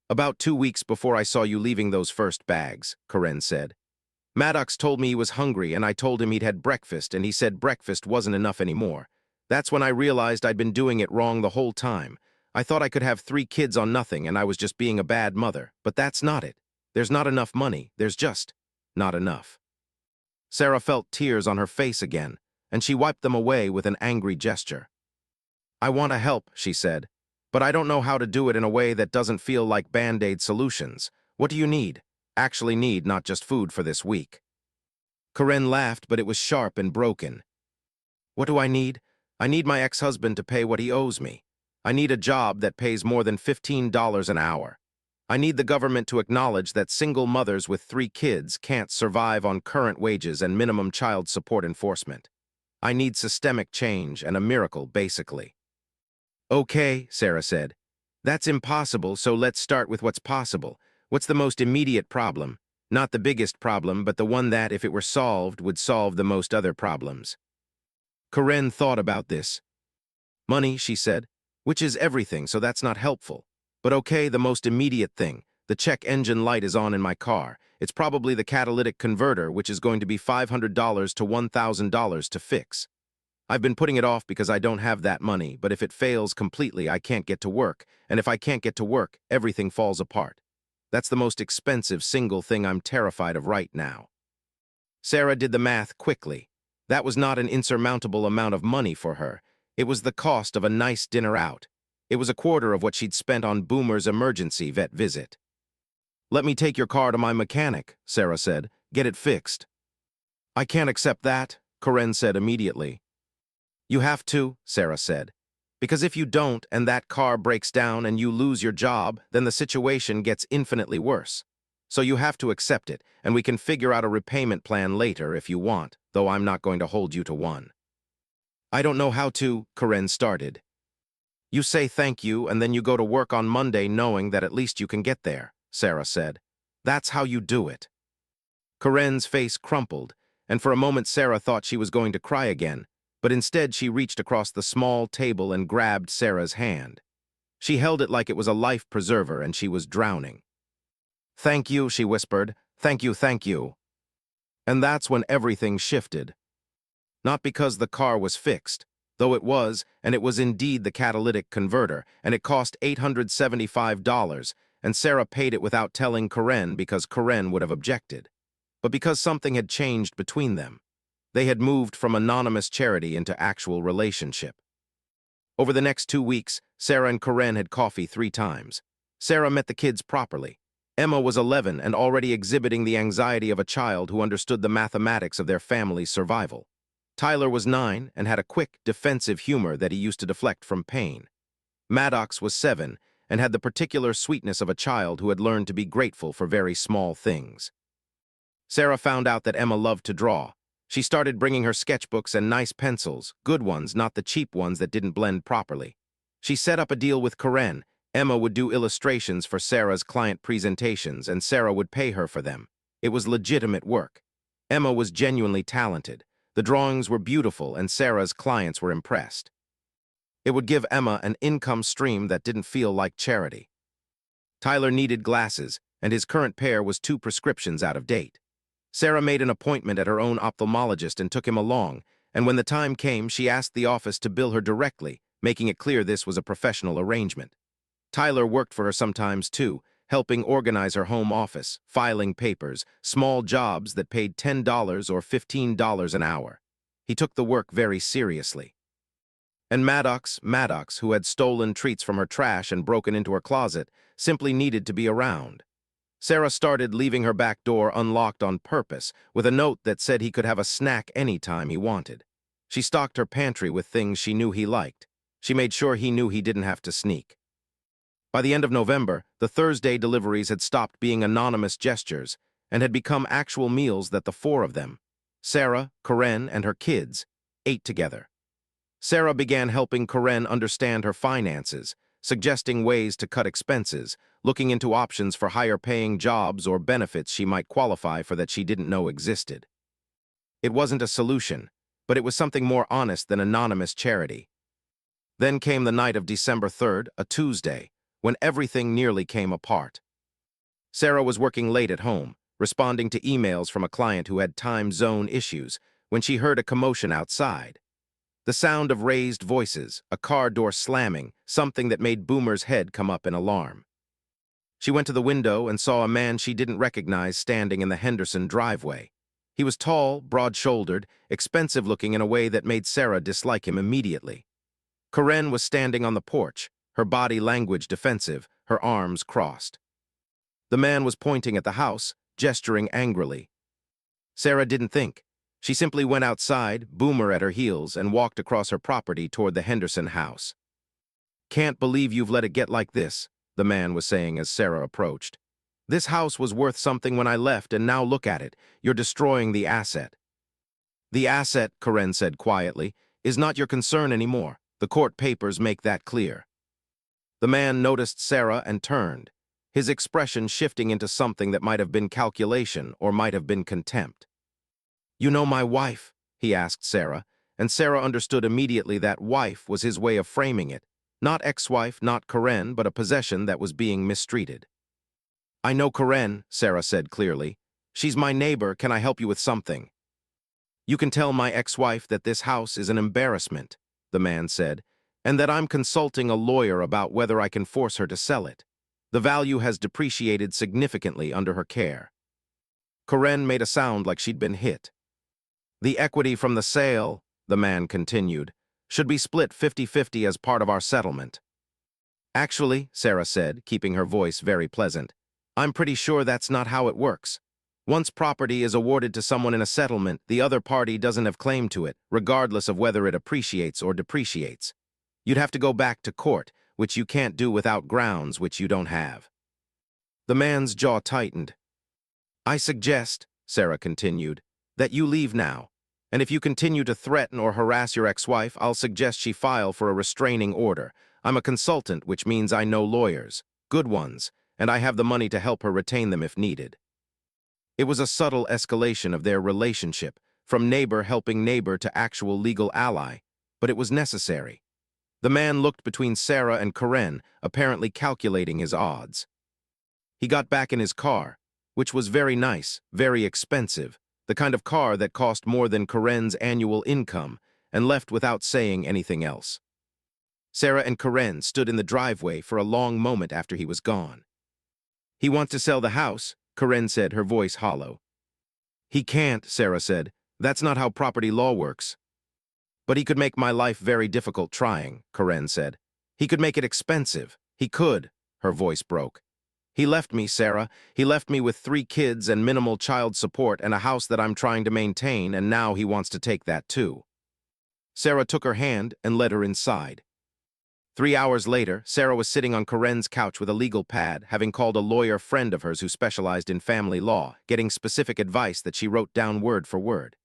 "About 2 weeks before I saw you leaving those first bags," Karen said. "Maddox told me he was hungry, and I told him he'd had breakfast, and he said breakfast wasn't enough anymore. That's when I realized I'd been doing it wrong the whole time. I thought I could have 3 kids on nothing, and I was just being a bad mother. But that's not it. There's not enough money. There's just not enough." Sarah felt tears on her face again, and she wiped them away with an angry gesture. "I want to help," she said, "but I don't know how to do it in a way that doesn't feel like Band-Aid solutions. What do you need? Actually need, not just food for this week." Karen laughed, but it was sharp and broken. "What do I need? I need my ex-husband to pay what he owes me. I need a job that pays more than $15 an hour. I need the government to acknowledge that single mothers with 3 kids can't survive on current wages and minimum child support enforcement. I need systemic change and a miracle, basically." "Okay," Sarah said. That's impossible, so let's start with what's possible. What's the most immediate problem? Not the biggest problem, but the one that, if it were solved, would solve the most other problems. Karen thought about this. Money, she said, which is everything, so that's not helpful. But okay, the most immediate thing. The check engine light is on in my car. It's probably the catalytic converter, which is going to be $500 to $1,000 to fix. I've been putting it off because I don't have that money, but if it fails completely, I can't get to work, and if I can't get to work, everything falls apart. That's the most expensive single thing I'm terrified of right now. Sarah did the math quickly. That was not an insurmountable amount of money for her. It was the cost of a nice dinner out. It was a quarter of what she'd spent on Boomer's emergency vet visit. "Let me take your car to my mechanic," Sarah said. "Get it fixed." "I can't accept that," Karen said immediately. "You have to," Sarah said. "Because if you don't and that car breaks down and you lose your job, then the situation gets infinitely worse. So you have to accept it, and we can figure out a repayment plan later if you want, though I'm not going to hold you to one." "I don't know how to," Karen started. "You say thank you and then you go to work on Monday knowing that at least you can get there," Sarah said. "That's how you do it." Karen's face crumpled, and for a moment Sarah thought she was going to cry again, but instead she reached across the small table and grabbed Sarah's hand. She held it like it was a life preserver and she was drowning. "Thank you," she whispered. "Thank you, thank you." And that's when everything shifted. Not because the car was fixed, though it was, and it was indeed the catalytic converter, and it cost $875, and Sarah paid it without telling Karen because Karen would have objected. But because something had changed between them. They had moved from anonymous charity into actual relationship. Over the next 2 weeks, Sarah and Karen had coffee 3 times. Sarah met the kids properly. Emma was 11 and already exhibiting the anxiety of a child who understood the mathematics of their family's survival. Tyler was 9 and had a quick, defensive humor that he used to deflect from pain. Maddox was 7 and had the particular sweetness of a child who had learned to be grateful for very small things. Sarah found out that Emma loved to draw. She started bringing her sketchbooks and nice pencils, good ones, not the cheap ones that didn't blend properly. She set up a deal with Karen. Emma would do illustrations for Sarah's client presentations, and Sarah would pay her for them. It was legitimate work. Emma was genuinely talented. The drawings were beautiful, and Sarah's clients were impressed. It would give Emma an income stream that didn't feel like charity. Tyler needed glasses, and his current pair was 2 prescriptions out of date. Sarah made an appointment at her own ophthalmologist and took him along, and when the time came, she asked the office to bill her directly, making it clear this was a professional arrangement. Tyler worked for her sometimes, too, helping organize her home office, filing papers, small jobs that paid $10 or $15 an hour. He took the work very seriously. And Maddox, who had stolen treats from her trash and broken into her closet, simply needed to be around. Sarah started leaving her back door unlocked on purpose, with a note that said he could have a snack any time he wanted. She stocked her pantry with things she knew he liked. She made sure he knew he didn't have to sneak. By the end of November, the Thursday deliveries had stopped being anonymous gestures and had become actual meals that the 4 of them, Sarah, Karen, and her kids, ate together. Sarah began helping Karen understand her finances, suggesting ways to cut expenses, looking into options for higher-paying jobs or benefits she might qualify for that she didn't know existed. It wasn't a solution, but it was something more honest than anonymous charity. Then came the night of December 3rd, a Tuesday, when everything nearly came apart. Sarah was working late at home, responding to emails from a client who had time zone issues, when she heard a commotion outside. The sound of raised voices, a car door slamming, something that made Boomer's head come up in alarm. She went to the window and saw a man she didn't recognize standing in the Henderson driveway. He was tall, broad-shouldered, expensive-looking in a way that made Sarah dislike him immediately. Karen was standing on the porch, her body language defensive, her arms crossed. The man was pointing at the house, gesturing angrily. Sarah didn't think. She simply went outside, Boomer at her heels, and walked across her property toward the Henderson house. "Can't believe you've let it get like this," the man was saying as Sarah approached. "This house was worth something when I left, and now look at it. You're destroying the asset." "The asset," Karen said quietly, "is not your concern anymore. The court papers make that clear." The man noticed Sarah and turned, his expression shifting into something that might have been calculation or might have been contempt. "You know my wife?" he asked Sarah, and Sarah understood immediately that wife was his way of framing it. Not ex-wife, not Karen, but a possession that was being mistreated. "I know Karen," Sarah said clearly. "She's my neighbor. Can I help you with something?" "You can tell my ex-wife that this house is an embarrassment," the man said, "and that I'm consulting a lawyer about whether I can force her to sell it. The value has depreciated significantly under her care." Karen made a sound like she'd been hit. "The equity from the sale," the man continued, "should be split 50-50 as part of our settlement." "Actually," Sarah said, keeping her voice very pleasant, "I'm pretty sure that's not how it works. Once property is awarded to someone in a settlement, the other party doesn't have claim to it, regardless of whether it appreciates or depreciates. You'd have to go back to court, which you can't do without grounds which you don't have." The man's jaw tightened. "I suggest," Sarah continued, "that you leave now. And if you continue to threaten or harass your ex-wife, I'll suggest she file for a restraining order. I'm a consultant, which means I know lawyers, good ones, and I have the money to help her retain them if needed." It was a subtle escalation of their relationship, from neighbor helping neighbor to actual legal ally, but it was necessary. The man looked between Sarah and Karen, apparently calculating his odds. He got back in his car, which was very nice, very expensive, the kind of car that cost more than Karen's annual income, and left without saying anything else. Sarah and Karen stood in the driveway for a long moment after he was gone. "He wants to sell the house," Karen said, her voice hollow. "He can't," Sarah said. "That's not how property law works." "But he could make my life very difficult trying," Karen said. "He could make it expensive. He could." Her voice broke. "He left me, Sarah. He left me with 3 kids and minimal child support and a house that I'm trying to maintain, and now he wants to take that too." Sarah took her hand and led her inside. 3 hours later, Sarah was sitting on Karen's couch with a legal pad, having called a lawyer friend of hers who specialized in family law, getting specific advice that she wrote down word for word.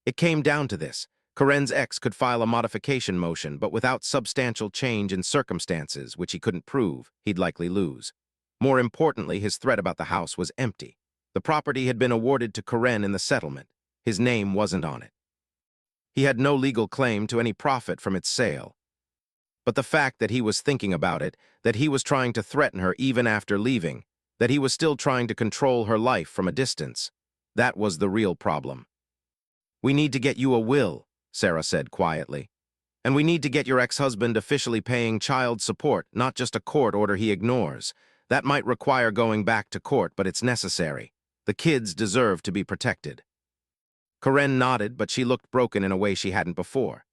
It came down to this. Karen's ex could file a modification motion, but without substantial change in circumstances, which he couldn't prove, he'd likely lose. More importantly, his threat about the house was empty. The property had been awarded to Karen in the settlement. His name wasn't on it. He had no legal claim to any profit from its sale. But the fact that he was thinking about it, that he was trying to threaten her even after leaving, that he was still trying to control her life from a distance, that was the real problem. "We need to get you a will," Sarah said quietly. "And we need to get your ex-husband officially paying child support, not just a court order he ignores. That might require going back to court, but it's necessary. The kids deserve to be protected." Karen nodded, but she looked broken in a way she hadn't before.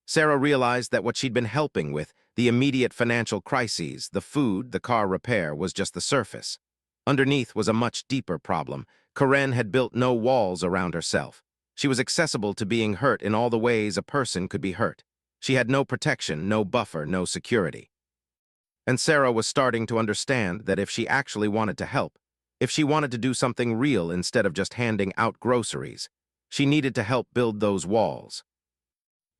Sarah realized that what she'd been helping with, the immediate financial crises, the food, the car repair, was just the surface. Underneath was a much deeper problem. Karen had built no walls around herself. She was accessible to being hurt in all the ways a person could be hurt. She had no protection, no buffer, no security. And Sarah was starting to understand that if she actually wanted to help, if she wanted to do something real instead of just handing out groceries, she needed to help build those walls.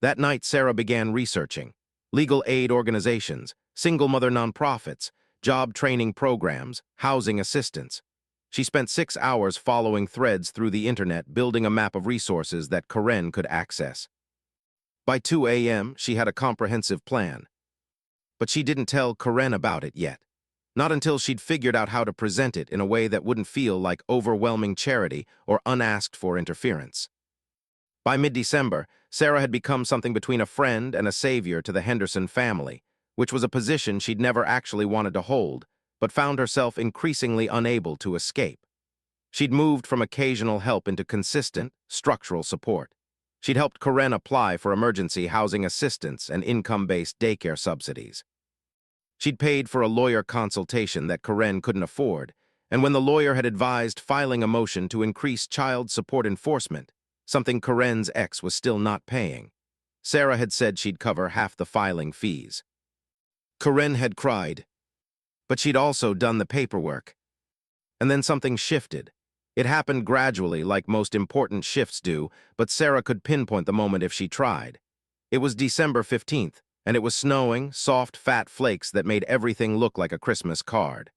That night, Sarah began researching legal aid organizations, single mother nonprofits, job training programs, housing assistance. She spent 6 hours following threads through the internet, building a map of resources that Karen could access. By 2 a.m., she had a comprehensive plan. But she didn't tell Karen about it yet. Not until she'd figured out how to present it in a way that wouldn't feel like overwhelming charity or unasked for interference. By mid-December, Sarah had become something between a friend and a savior to the Henderson family, which was a position she'd never actually wanted to hold, but found herself increasingly unable to escape. She'd moved from occasional help into consistent, structural support. She'd helped Karen apply for emergency housing assistance and income-based daycare subsidies. She'd paid for a lawyer consultation that Karen couldn't afford, and when the lawyer had advised filing a motion to increase child support enforcement, something Karen's ex was still not paying, Sarah had said she'd cover half the filing fees. Karen had cried, but she'd also done the paperwork. And then something shifted. It happened gradually, like most important shifts do, but Sarah could pinpoint the moment if she tried. It was December 15th, and it was snowing, soft, fat flakes that made everything look like a Christmas card.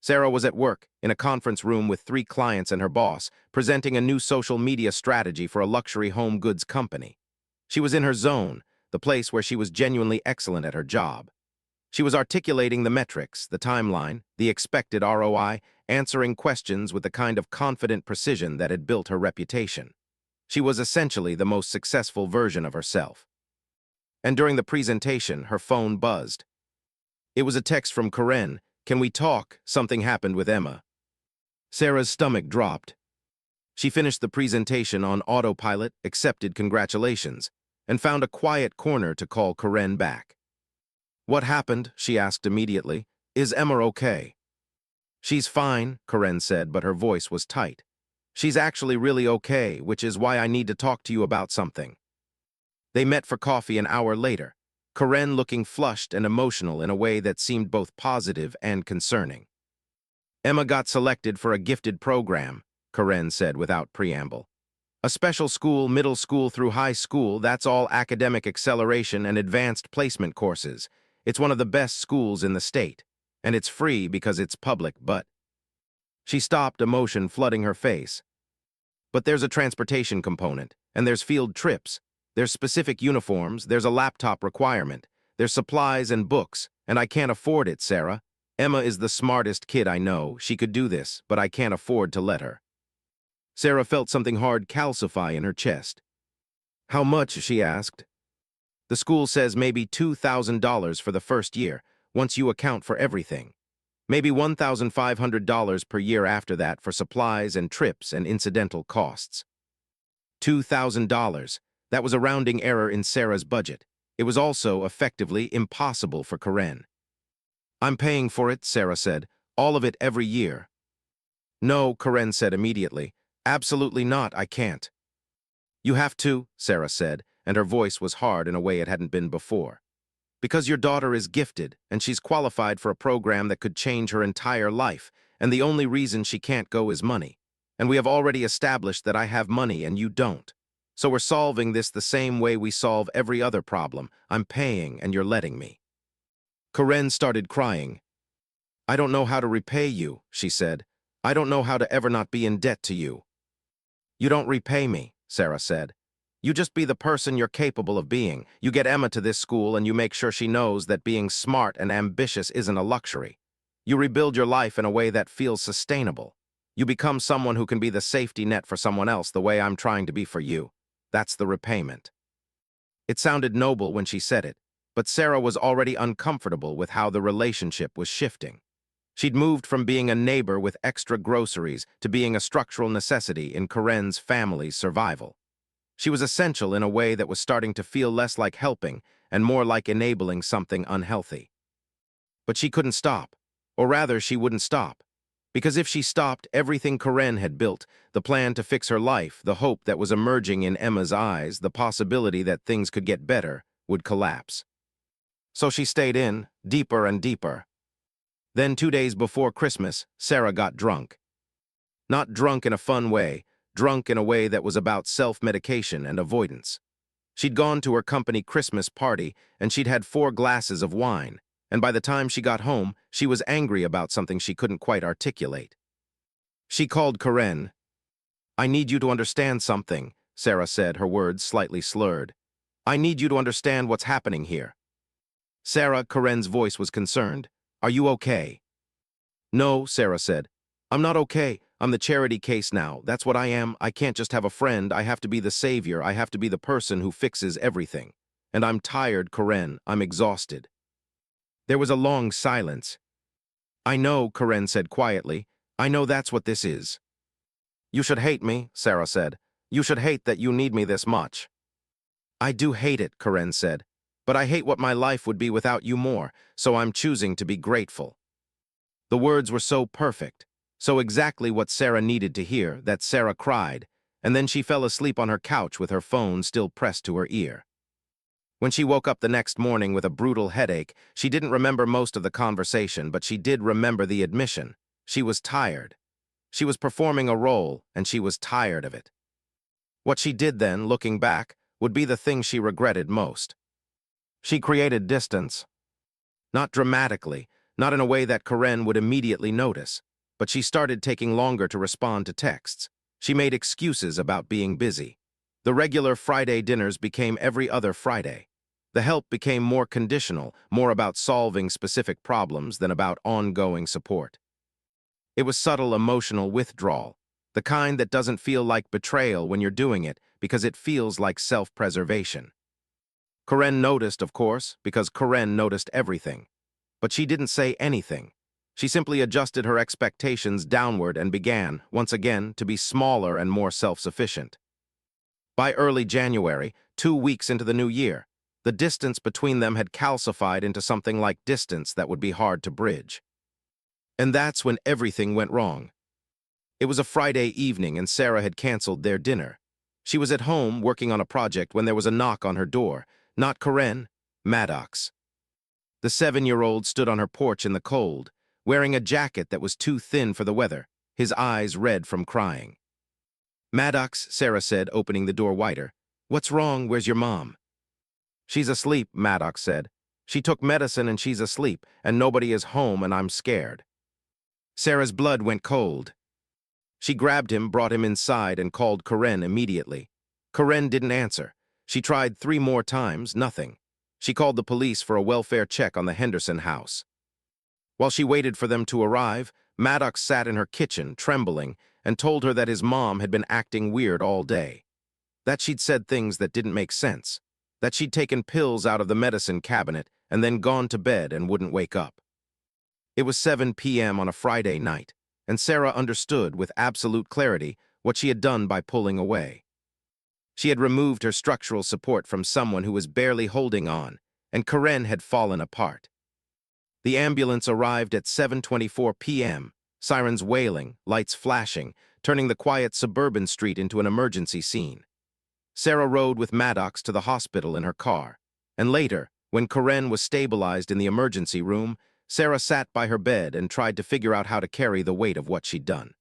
Sarah was at work, in a conference room with 3 clients and her boss, presenting a new social media strategy for a luxury home goods company. She was in her zone, the place where she was genuinely excellent at her job. She was articulating the metrics, the timeline, the expected ROI, answering questions with the kind of confident precision that had built her reputation. She was essentially the most successful version of herself. And during the presentation, her phone buzzed. It was a text from Corinne. "Can we talk? Something happened with Emma." Sarah's stomach dropped. She finished the presentation on autopilot, accepted congratulations, and found a quiet corner to call Corinne back. "What happened?" she asked immediately. "Is Emma okay?" "She's fine," Corinne said, but her voice was tight. "She's actually really okay, which is why I need to talk to you about something." They met for coffee an hour later, Corinne looking flushed and emotional in a way that seemed both positive and concerning. "Emma got selected for a gifted program," Corinne said without preamble. "A special school, middle school through high school, that's all academic acceleration and advanced placement courses. It's one of the best schools in the state, and it's free because it's public, but—" She stopped, emotion flooding her face. "But there's a transportation component, and there's field trips. There's specific uniforms, there's a laptop requirement, there's supplies and books, and I can't afford it, Sarah. Emma is the smartest kid I know. She could do this, but I can't afford to let her." Sarah felt something hard calcify in her chest. "How much?" she asked. "The school says maybe $2,000 for the first year, once you account for everything. Maybe $1,500 per year after that for supplies and trips and incidental costs." $2,000. That was a rounding error in Sarah's budget. It was also, effectively, impossible for Corinne. "I'm paying for it," Sarah said. "All of it every year." "No," Corinne said immediately. "Absolutely not, I can't." "You have to," Sarah said, and her voice was hard in a way it hadn't been before. "Because your daughter is gifted, and she's qualified for a program that could change her entire life, and the only reason she can't go is money. And we have already established that I have money and you don't. So we're solving this the same way we solve every other problem. I'm paying and you're letting me." Corinne started crying. "I don't know how to repay you," she said. "I don't know how to ever not be in debt to you." "You don't repay me," Sarah said. "You just be the person you're capable of being. You get Emma to this school and you make sure she knows that being smart and ambitious isn't a luxury. You rebuild your life in a way that feels sustainable. You become someone who can be the safety net for someone else the way I'm trying to be for you. That's the repayment." It sounded noble when she said it, but Sarah was already uncomfortable with how the relationship was shifting. She'd moved from being a neighbor with extra groceries to being a structural necessity in Corinne's family's survival. She was essential in a way that was starting to feel less like helping and more like enabling something unhealthy. But she couldn't stop, or rather she wouldn't stop. Because if she stopped, everything Corinne had built, the plan to fix her life, the hope that was emerging in Emma's eyes, the possibility that things could get better, would collapse. So she stayed in, deeper and deeper. Then 2 days before Christmas, Sarah got drunk. Not drunk in a fun way, drunk in a way that was about self-medication and avoidance. She'd gone to her company Christmas party, and she'd had 4 glasses of wine, and by the time she got home, she was angry about something she couldn't quite articulate. She called Corinne. "I need you to understand something," Sarah said, her words slightly slurred. "I need you to understand what's happening here." "Sarah," Corinne's voice was concerned. "Are you okay?" "No," Sarah said. "I'm not okay. I'm the charity case now. That's what I am. I can't just have a friend. I have to be the savior. I have to be the person who fixes everything. And I'm tired, Corinne. I'm exhausted." There was a long silence. "I know," Corinne said quietly. "I know that's what this is." "You should hate me," Sarah said. "You should hate that you need me this much." "I do hate it," Corinne said. "But I hate what my life would be without you more, so I'm choosing to be grateful." The words were so perfect, so exactly what Sarah needed to hear, that Sarah cried, and then she fell asleep on her couch with her phone still pressed to her ear. When she woke up the next morning with a brutal headache, she didn't remember most of the conversation, but she did remember the admission. She was tired. She was performing a role, and she was tired of it. What she did then, looking back, would be the thing she regretted most. She created distance. Not dramatically, not in a way that Karen would immediately notice, but she started taking longer to respond to texts. She made excuses about being busy. The regular Friday dinners became every other Friday. The help became more conditional, more about solving specific problems than about ongoing support. It was subtle emotional withdrawal, the kind that doesn't feel like betrayal when you're doing it because it feels like self-preservation. Karen noticed, of course, because Karen noticed everything. But she didn't say anything. She simply adjusted her expectations downward and began, once again, to be smaller and more self-sufficient. By early January, 2 weeks into the new year, the distance between them had calcified into something like distance that would be hard to bridge. And that's when everything went wrong. It was a Friday evening and Sarah had canceled their dinner. She was at home working on a project when there was a knock on her door. Not Karen, Maddox. The 7-year-old stood on her porch in the cold, wearing a jacket that was too thin for the weather, his eyes red from crying. "Maddox," Sarah said, opening the door wider. "What's wrong? Where's your mom?" "She's asleep," Maddox said. "She took medicine and she's asleep, and nobody is home and I'm scared." Sarah's blood went cold. She grabbed him, brought him inside, and called Karen immediately. Karen didn't answer. She tried 3 more times, nothing. She called the police for a welfare check on the Henderson house. While she waited for them to arrive, Maddox sat in her kitchen, trembling, and told her that his mom had been acting weird all day. That she'd said things that didn't make sense. That she'd taken pills out of the medicine cabinet and then gone to bed and wouldn't wake up. It was 7 p.m. on a Friday night, and Sarah understood with absolute clarity what she had done by pulling away. She had removed her structural support from someone who was barely holding on, and Karen had fallen apart. The ambulance arrived at 7:24 p.m., sirens wailing, lights flashing, turning the quiet suburban street into an emergency scene. Sarah rode with Maddox to the hospital in her car, and later, when Karen was stabilized in the emergency room, Sarah sat by her bed and tried to figure out how to carry the weight of what she'd done.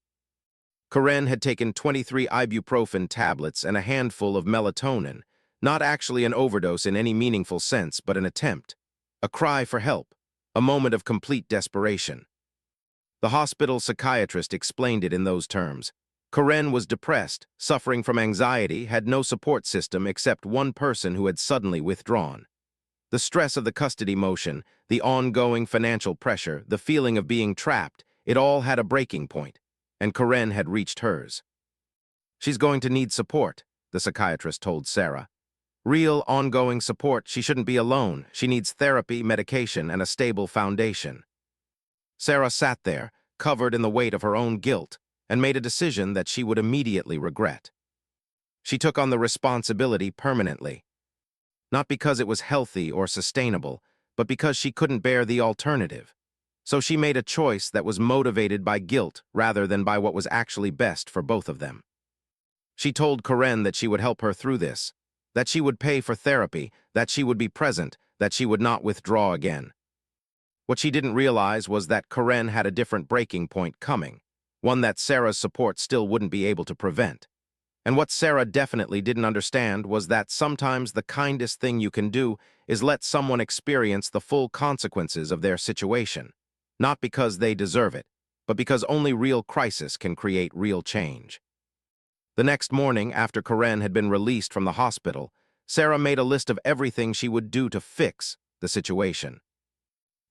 Karen had taken 23 ibuprofen tablets and a handful of melatonin, not actually an overdose in any meaningful sense, but an attempt, a cry for help, a moment of complete desperation. The hospital psychiatrist explained it in those terms. Karen was depressed, suffering from anxiety, had no support system except one person who had suddenly withdrawn. The stress of the custody motion, the ongoing financial pressure, the feeling of being trapped, it all had a breaking point, and Karen had reached hers. "She's going to need support," the psychiatrist told Sarah. "Real, ongoing support. She shouldn't be alone. She needs therapy, medication, and a stable foundation." Sarah sat there, covered in the weight of her own guilt, and made a decision that she would immediately regret. She took on the responsibility permanently. Not because it was healthy or sustainable, but because she couldn't bear the alternative. So she made a choice that was motivated by guilt rather than by what was actually best for both of them. She told Karen that she would help her through this, that she would pay for therapy, that she would be present, that she would not withdraw again. What she didn't realize was that Karen had a different breaking point coming, one that Sarah's support still wouldn't be able to prevent. And what Sarah definitely didn't understand was that sometimes the kindest thing you can do is let someone experience the full consequences of their situation, not because they deserve it, but because only real crisis can create real change. The next morning, after Karen had been released from the hospital, Sarah made a list of everything she would do to fix the situation.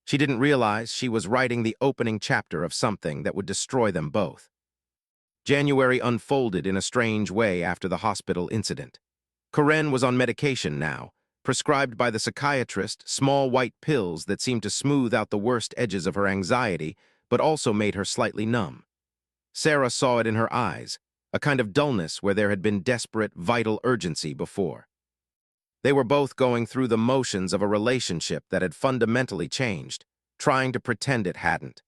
She didn't realize she was writing the opening chapter of something that would destroy them both. January unfolded in a strange way after the hospital incident. Karen was on medication now, prescribed by the psychiatrist, small white pills that seemed to smooth out the worst edges of her anxiety, but also made her slightly numb. Sarah saw it in her eyes, a kind of dullness where there had been desperate, vital urgency before. They were both going through the motions of a relationship that had fundamentally changed, trying to pretend it hadn't.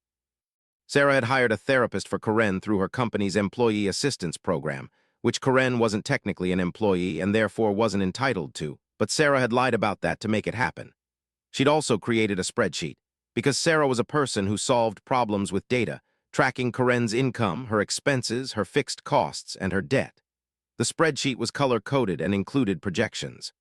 Sarah had hired a therapist for Karen through her company's employee assistance program, which Karen wasn't technically an employee and therefore wasn't entitled to, but Sarah had lied about that to make it happen. She'd also created a spreadsheet, because Sarah was a person who solved problems with data, tracking Karen's income, her expenses, her fixed costs, and her debt. The spreadsheet was color-coded and included projections.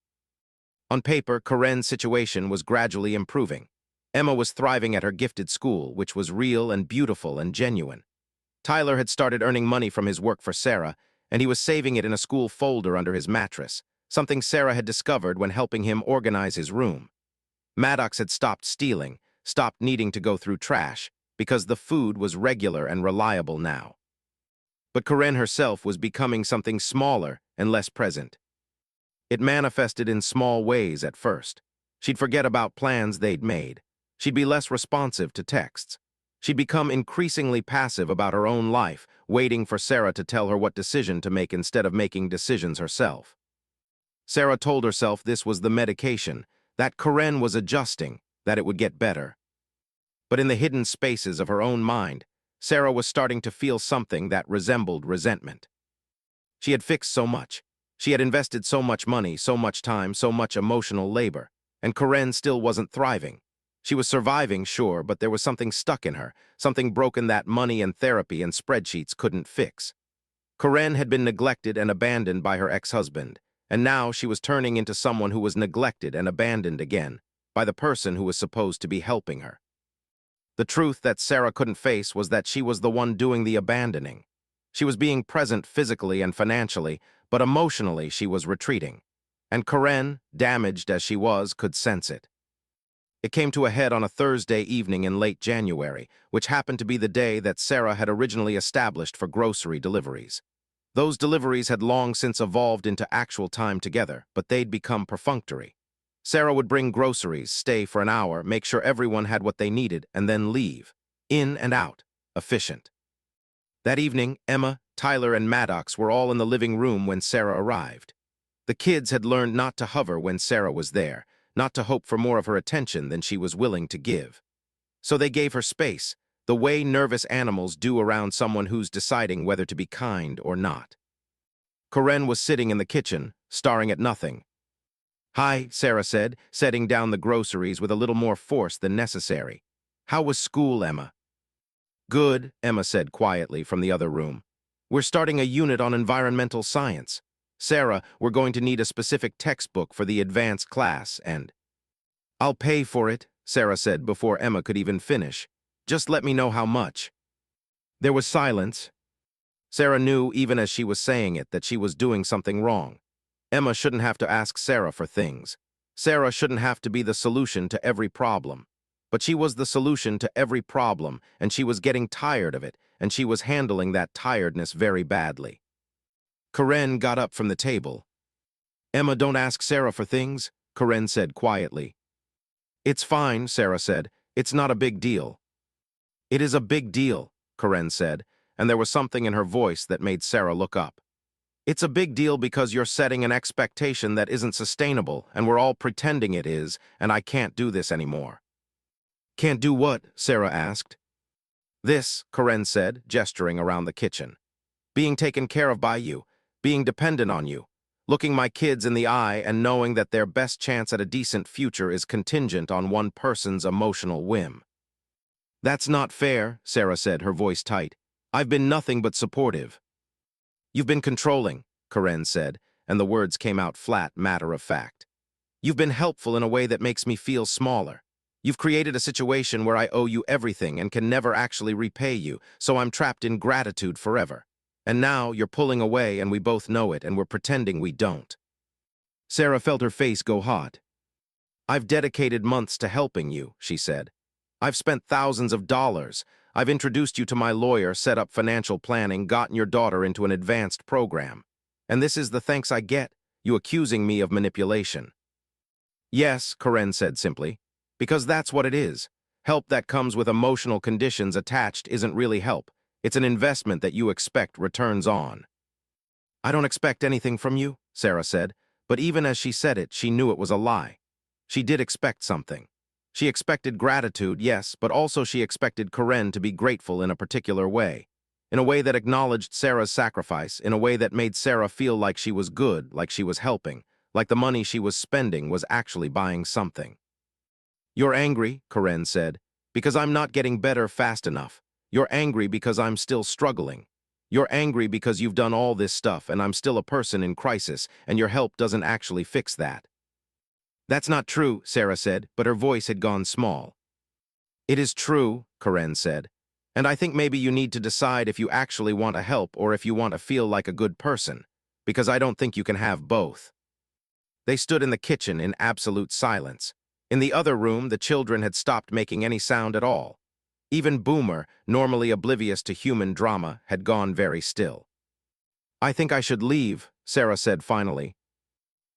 On paper, Corinne's situation was gradually improving. Emma was thriving at her gifted school, which was real and beautiful and genuine. Tyler had started earning money from his work for Sarah, and he was saving it in a school folder under his mattress, something Sarah had discovered when helping him organize his room. Maddox had stopped stealing, stopped needing to go through trash, because the food was regular and reliable now. But Corinne herself was becoming something smaller and less present. It manifested in small ways at first. She'd forget about plans they'd made. She'd be less responsive to texts. She'd become increasingly passive about her own life, waiting for Sarah to tell her what decision to make instead of making decisions herself. Sarah told herself this was the medication, that Corinne was adjusting, that it would get better. But in the hidden spaces of her own mind, Sarah was starting to feel something that resembled resentment. She had fixed so much. She had invested so much money, so much time, so much emotional labor, and Corinne still wasn't thriving. She was surviving, sure, but there was something stuck in her, something broken that money and therapy and spreadsheets couldn't fix. Corinne had been neglected and abandoned by her ex-husband, and now she was turning into someone who was neglected and abandoned again, by the person who was supposed to be helping her. The truth that Sarah couldn't face was that she was the one doing the abandoning. She was being present physically and financially, but emotionally she was retreating. And Corinne, damaged as she was, could sense it. It came to a head on a Thursday evening in late January, which happened to be the day that Sarah had originally established for grocery deliveries. Those deliveries had long since evolved into actual time together, but they'd become perfunctory. Sarah would bring groceries, stay for an hour, make sure everyone had what they needed, and then leave. In and out. Efficient. That evening, Emma, Tyler, and Maddox were all in the living room when Sarah arrived. The kids had learned not to hover when Sarah was there, not to hope for more of her attention than she was willing to give. So they gave her space, the way nervous animals do around someone who's deciding whether to be kind or not. Corinne was sitting in the kitchen, staring at nothing. "Hi," Sarah said, setting down the groceries with a little more force than necessary. "How was school, Emma?" "Good," Emma said quietly from the other room. "We're starting a unit on environmental science. Sarah, we're going to need a specific textbook for the advanced class, and—" "I'll pay for it," Sarah said before Emma could even finish. "Just let me know how much." There was silence. Sarah knew, even as she was saying it, that she was doing something wrong. Emma shouldn't have to ask Sarah for things. Sarah shouldn't have to be the solution to every problem. But she was the solution to every problem, and she was getting tired of it, and she was handling that tiredness very badly. Corinne got up from the table. "Emma, don't ask Sarah for things," Corinne said quietly. "It's fine," Sarah said. "It's not a big deal." "It is a big deal," Corinne said, and there was something in her voice that made Sarah look up. "It's a big deal because you're setting an expectation that isn't sustainable, and we're all pretending it is, and I can't do this anymore." "Can't do what?" Sarah asked. "This," Corinne said, gesturing around the kitchen. "Being taken care of by you, being dependent on you, looking my kids in the eye and knowing that their best chance at a decent future is contingent on one person's emotional whim." "That's not fair," Sarah said, her voice tight. "I've been nothing but supportive." "You've been controlling," Corinne said, and the words came out flat, matter-of-fact. "You've been helpful in a way that makes me feel smaller. You've created a situation where I owe you everything and can never actually repay you, so I'm trapped in gratitude forever. And now you're pulling away and we both know it and we're pretending we don't." Sarah felt her face go hot. "I've dedicated months to helping you," she said. "I've spent thousands of dollars. I've introduced you to my lawyer, set up financial planning, gotten your daughter into an advanced program. And this is the thanks I get, you accusing me of manipulation." "Yes," Corinne said simply, "because that's what it is. Help that comes with emotional conditions attached isn't really help. It's an investment that you expect returns on." "I don't expect anything from you," Sarah said, but even as she said it, she knew it was a lie. She did expect something. She expected gratitude, yes, but also she expected Corinne to be grateful in a particular way. In a way that acknowledged Sarah's sacrifice, in a way that made Sarah feel like she was good, like she was helping, like the money she was spending was actually buying something. "You're angry," Corinne said, "because I'm not getting better fast enough. You're angry because I'm still struggling. You're angry because you've done all this stuff and I'm still a person in crisis, and your help doesn't actually fix that." That's not true, Sarah said, but her voice had gone small. It is true, Karen said, and I think maybe you need to decide if you actually want to help or if you want to feel like a good person, because I don't think you can have both. They stood in the kitchen in absolute silence. In the other room, the children had stopped making any sound at all. Even Boomer, normally oblivious to human drama, had gone very still. I think I should leave, Sarah said finally.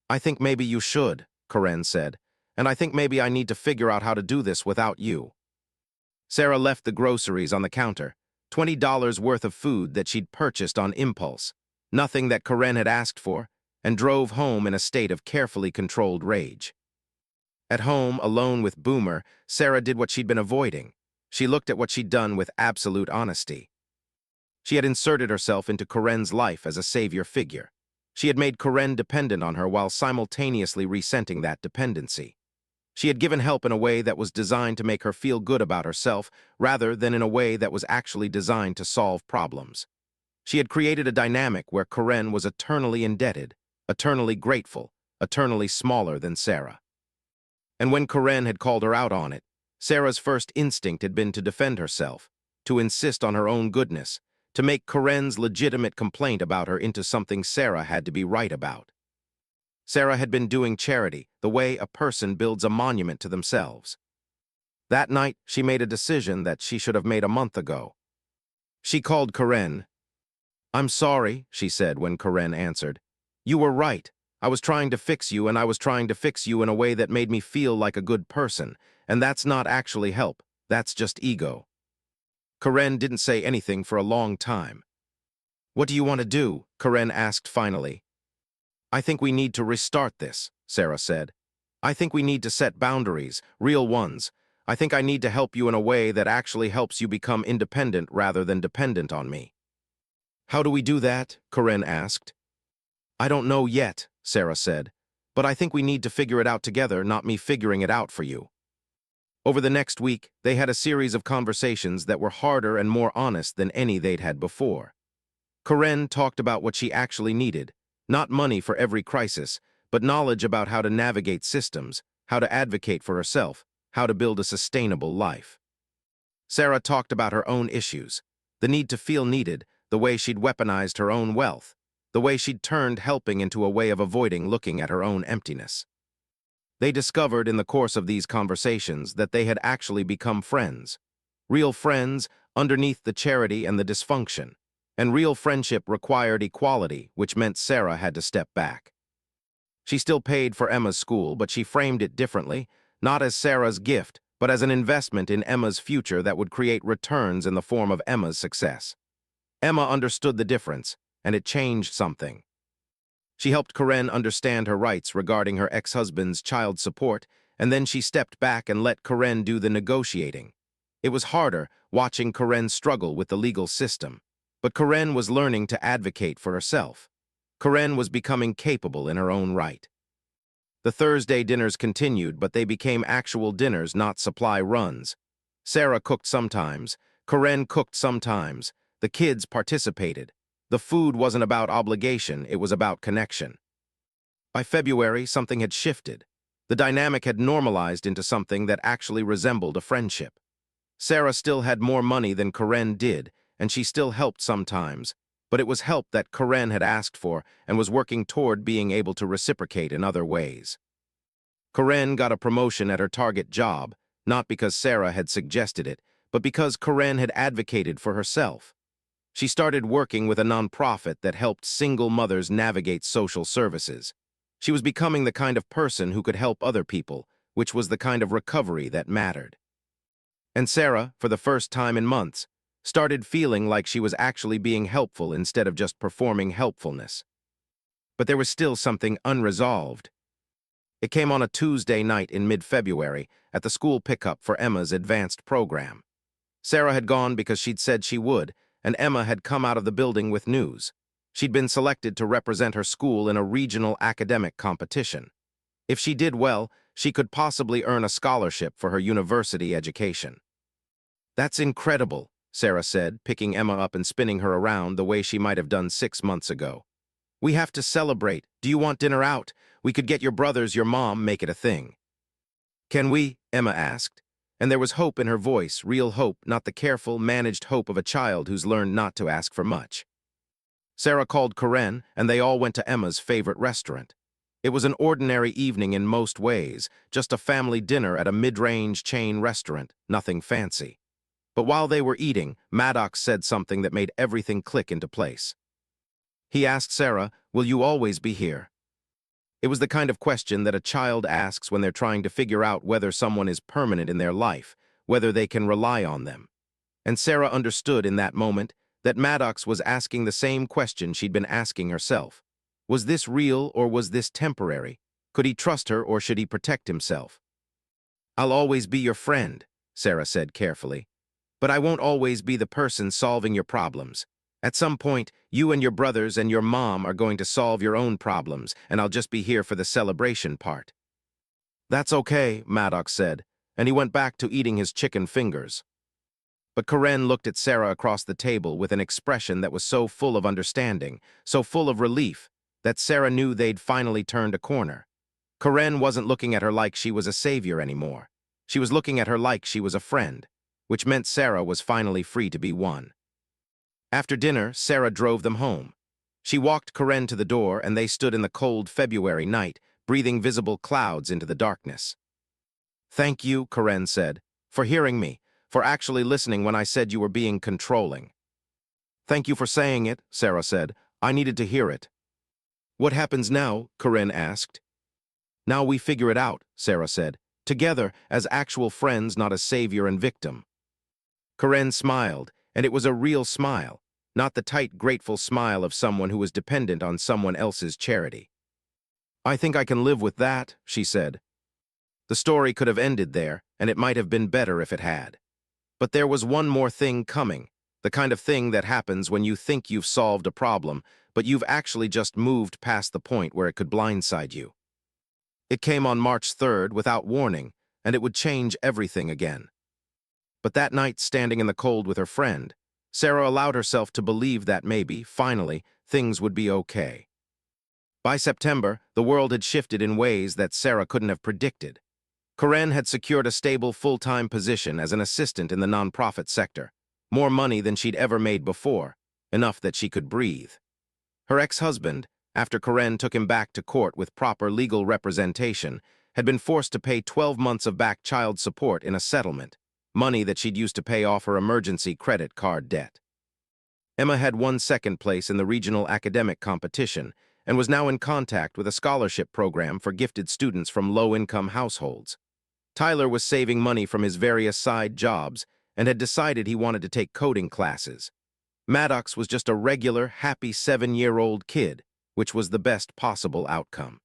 I think maybe you should, Karen said, and I think maybe I need to figure out how to do this without you. Sarah left the groceries on the counter, $20 worth of food that she'd purchased on impulse, nothing that Karen had asked for, and drove home in a state of carefully controlled rage. At home, alone with Boomer, Sarah did what she'd been avoiding. She looked at what she'd done with absolute honesty. She had inserted herself into Karen's life as a savior figure. She had made Karen dependent on her while simultaneously resenting that dependency. She had given help in a way that was designed to make her feel good about herself, rather than in a way that was actually designed to solve problems. She had created a dynamic where Karen was eternally indebted, eternally grateful, eternally smaller than Sarah. And when Karen had called her out on it, Sarah's first instinct had been to defend herself, to insist on her own goodness, to make Karen's legitimate complaint about her into something Sarah had to be right about. Sarah had been doing charity, the way a person builds a monument to themselves. That night, she made a decision that she should have made a month ago. She called Karen. I'm sorry, she said when Karen answered. You were right. I was trying to fix you, and I was trying to fix you in a way that made me feel like a good person, and that's not actually help, that's just ego. Karen didn't say anything for a long time. What do you want to do? Karen asked finally. I think we need to restart this, Sarah said. I think we need to set boundaries, real ones. I think I need to help you in a way that actually helps you become independent rather than dependent on me. How do we do that? Karen asked. I don't know yet, Sarah said, but I think we need to figure it out together, not me figuring it out for you. Over the next week, they had a series of conversations that were harder and more honest than any they'd had before. Karen talked about what she actually needed, not money for every crisis, but knowledge about how to navigate systems, how to advocate for herself, how to build a sustainable life. Sarah talked about her own issues, the need to feel needed, the way she'd weaponized her own wealth, the way she'd turned helping into a way of avoiding looking at her own emptiness. They discovered in the course of these conversations that they had actually become friends. Real friends underneath the charity and the dysfunction. And real friendship required equality, which meant Sarah had to step back. She still paid for Emma's school, but she framed it differently, not as Sarah's gift, but as an investment in Emma's future that would create returns in the form of Emma's success. Emma understood the difference, and it changed something. She helped Karen understand her rights regarding her ex-husband's child support, and then she stepped back and let Karen do the negotiating. It was harder, watching Karen struggle with the legal system. But Karen was learning to advocate for herself. Karen was becoming capable in her own right. The Thursday dinners continued, but they became actual dinners, not supply runs. Sarah cooked sometimes. Karen cooked sometimes. The kids participated. The food wasn't about obligation, it was about connection. By February, something had shifted. The dynamic had normalized into something that actually resembled a friendship. Sarah still had more money than Karen did, and she still helped sometimes, but it was help that Karen had asked for and was working toward being able to reciprocate in other ways. Karen got a promotion at her target job, not because Sarah had suggested it, but because Karen had advocated for herself. She started working with a nonprofit that helped single mothers navigate social services. She was becoming the kind of person who could help other people, which was the kind of recovery that mattered. And Sarah, for the first time in months, started feeling like she was actually being helpful instead of just performing helpfulness. But there was still something unresolved. It came on a Tuesday night in mid-February at the school pickup for Emma's advanced program. Sarah had gone because she'd said she would, and Emma had come out of the building with news. She'd been selected to represent her school in a regional academic competition. If she did well, she could possibly earn a scholarship for her university education. That's incredible, Sarah said, picking Emma up and spinning her around the way she might have done 6 months ago. We have to celebrate. Do you want dinner out? We could get your brothers, your mom, make it a thing. Can we? Emma asked. And there was hope in her voice, real hope, not the careful, managed hope of a child who's learned not to ask for much. Sarah called Corinne, and they all went to Emma's favorite restaurant. It was an ordinary evening in most ways, just a family dinner at a mid-range chain restaurant, nothing fancy. But while they were eating, Maddox said something that made everything click into place. He asked Sarah, "Will you always be here?" It was the kind of question that a child asks when they're trying to figure out whether someone is permanent in their life, whether they can rely on them. And Sarah understood in that moment that Maddox was asking the same question she'd been asking herself. Was this real or was this temporary? Could he trust her or should he protect himself? "I'll always be your friend," Sarah said carefully. "But I won't always be the person solving your problems. At some point, you and your brothers and your mom are going to solve your own problems, and I'll just be here for the celebration part." "That's okay," Maddox said, and he went back to eating his chicken fingers. But Corinne looked at Sarah across the table with an expression that was so full of understanding, so full of relief, that Sarah knew they'd finally turned a corner. Corinne wasn't looking at her like she was a savior anymore. She was looking at her like she was a friend, which meant Sarah was finally free to be one. After dinner, Sarah drove them home. She walked Corinne to the door, and they stood in the cold February night, breathing visible clouds into the darkness. "Thank you," Corinne said, "for hearing me, for actually listening when I said you were being controlling." "Thank you for saying it," Sarah said. "I needed to hear it." "What happens now?" Corinne asked. "Now we figure it out," Sarah said, "together as actual friends, not as savior and victim." Corinne smiled, and it was a real smile, not the tight, grateful smile of someone who was dependent on someone else's charity. "I think I can live with that," she said. The story could have ended there, and it might have been better if it had. But there was one more thing coming, the kind of thing that happens when you think you've solved a problem, but you've actually just moved past the point where it could blindside you. It came on March 3rd without warning, and it would change everything again. But that night, standing in the cold with her friend, Sarah allowed herself to believe that maybe, finally, things would be okay. By September, the world had shifted in ways that Sarah couldn't have predicted. Corinne had secured a stable full-time position as an assistant in the nonprofit sector, more money than she'd ever made before, enough that she could breathe. Her ex-husband, after Corinne took him back to court with proper legal representation, had been forced to pay 12 months of back child support in a settlement, money that she'd used to pay off her emergency credit card debt. Emma had won second place in the regional academic competition and was now in contact with a scholarship program for gifted students from low-income households. Tyler was saving money from his various side jobs and had decided he wanted to take coding classes. Maddox was just a regular, happy 7-year-old kid, which was the best possible outcome.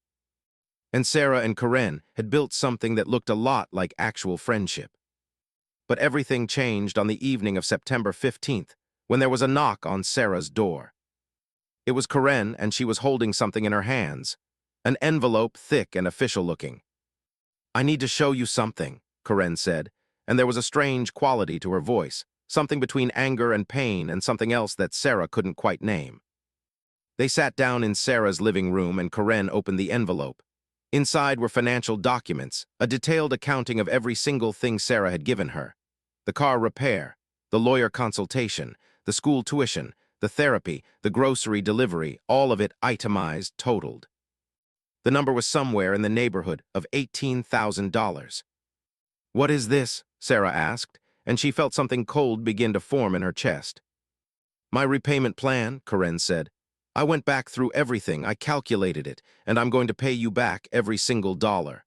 And Sarah and Corinne had built something that looked a lot like actual friendship. But everything changed on the evening of September 15th, when there was a knock on Sarah's door. It was Corinne, and she was holding something in her hands, an envelope, thick and official-looking. "I need to show you something," Corinne said, and there was a strange quality to her voice, something between anger and pain and something else that Sarah couldn't quite name. They sat down in Sarah's living room, and Corinne opened the envelope. Inside were financial documents, a detailed accounting of every single thing Sarah had given her. The car repair, the lawyer consultation, the school tuition, the therapy, the grocery delivery, all of it itemized, totaled. The number was somewhere in the neighborhood of $18,000. "What is this?" Sarah asked, and she felt something cold begin to form in her chest. "My repayment plan," Corinne said. "I went back through everything, I calculated it, and I'm going to pay you back every single dollar."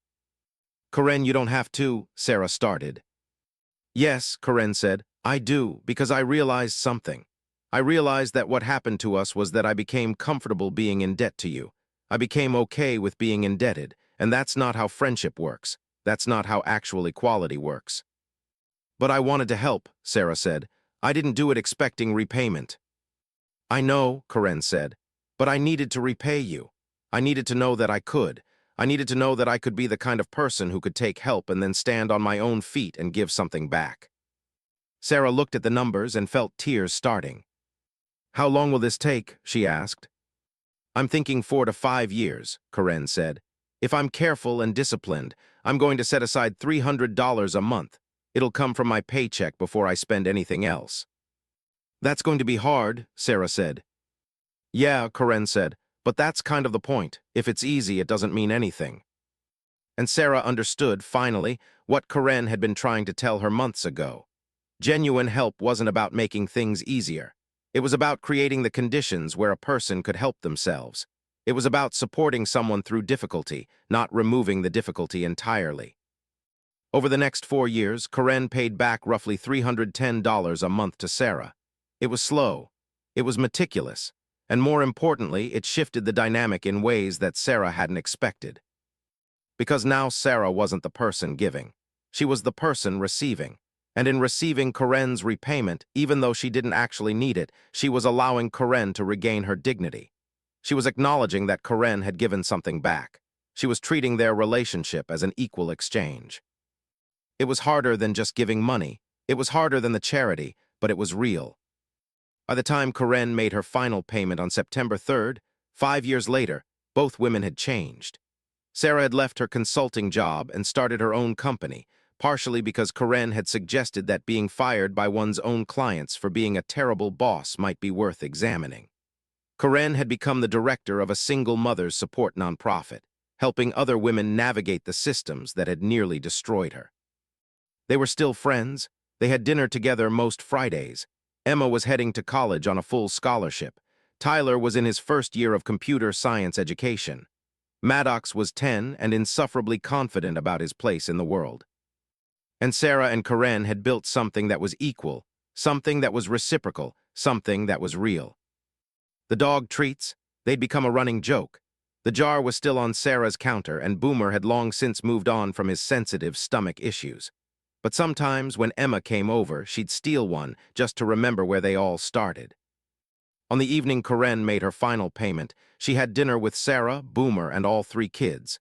"Corinne, you don't have to," Sarah started. "Yes," Corinne said, "I do, because I realized something. I realized that what happened to us was that I became comfortable being in debt to you. I became okay with being indebted, and that's not how friendship works. That's not how actual equality works." "But I wanted to help," Sarah said. "I didn't do it expecting repayment." "I know," Corinne said, "but I needed to repay you. I needed to know that I could. I needed to know that I could be the kind of person who could take help and then stand on my own feet and give something back." Sarah looked at the numbers and felt tears starting. "How long will this take?" she asked. I'm thinking 4 to 5 years, Karen said. If I'm careful and disciplined, I'm going to set aside $300 a month. It'll come from my paycheck before I spend anything else. That's going to be hard, Sarah said. Yeah, Karen said, but that's kind of the point. If it's easy, it doesn't mean anything. And Sarah understood, finally, what Karen had been trying to tell her months ago. Genuine help wasn't about making things easier. It was about creating the conditions where a person could help themselves. It was about supporting someone through difficulty, not removing the difficulty entirely. Over the next 4 years, Karen paid back roughly $310 a month to Sarah. It was slow. It was meticulous. And more importantly, it shifted the dynamic in ways that Sarah hadn't expected. Because now Sarah wasn't the person giving. She was the person receiving. And in receiving Karen's repayment, even though she didn't actually need it, she was allowing Karen to regain her dignity. She was acknowledging that Karen had given something back. She was treating their relationship as an equal exchange. It was harder than just giving money. It was harder than the charity, but it was real. By the time Karen made her final payment on September 3rd, 5 years later, both women had changed. Sarah had left her consulting job and started her own company, partially because Karen had suggested that being fired by one's own clients for being a terrible boss might be worth examining. Karen had become the director of a single mother's support nonprofit, helping other women navigate the systems that had nearly destroyed her. They were still friends. They had dinner together most Fridays. Emma was heading to college on a full scholarship. Tyler was in his first year of computer science education. Maddox was 10 and insufferably confident about his place in the world. And Sarah and Karen had built something that was equal, something that was reciprocal, something that was real. The dog treats, they'd become a running joke. The jar was still on Sarah's counter, and Boomer had long since moved on from his sensitive stomach issues. But sometimes, when Emma came over, she'd steal one just to remember where they all started. On the evening Karen made her final payment, she had dinner with Sarah, Boomer, and all 3 kids.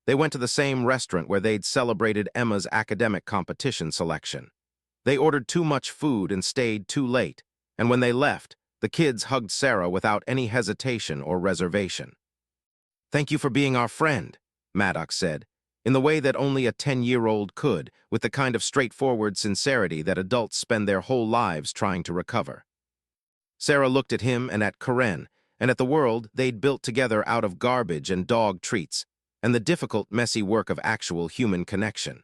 They went to the same restaurant where they'd celebrated Emma's academic competition selection. They ordered too much food and stayed too late, and when they left, the kids hugged Sarah without any hesitation or reservation. "Thank you for being our friend," Maddox said, in the way that only a 10-year-old could, with the kind of straightforward sincerity that adults spend their whole lives trying to recover. Sarah looked at him and at Karen, and at the world they'd built together out of garbage and dog treats, and the difficult, messy work of actual human connection.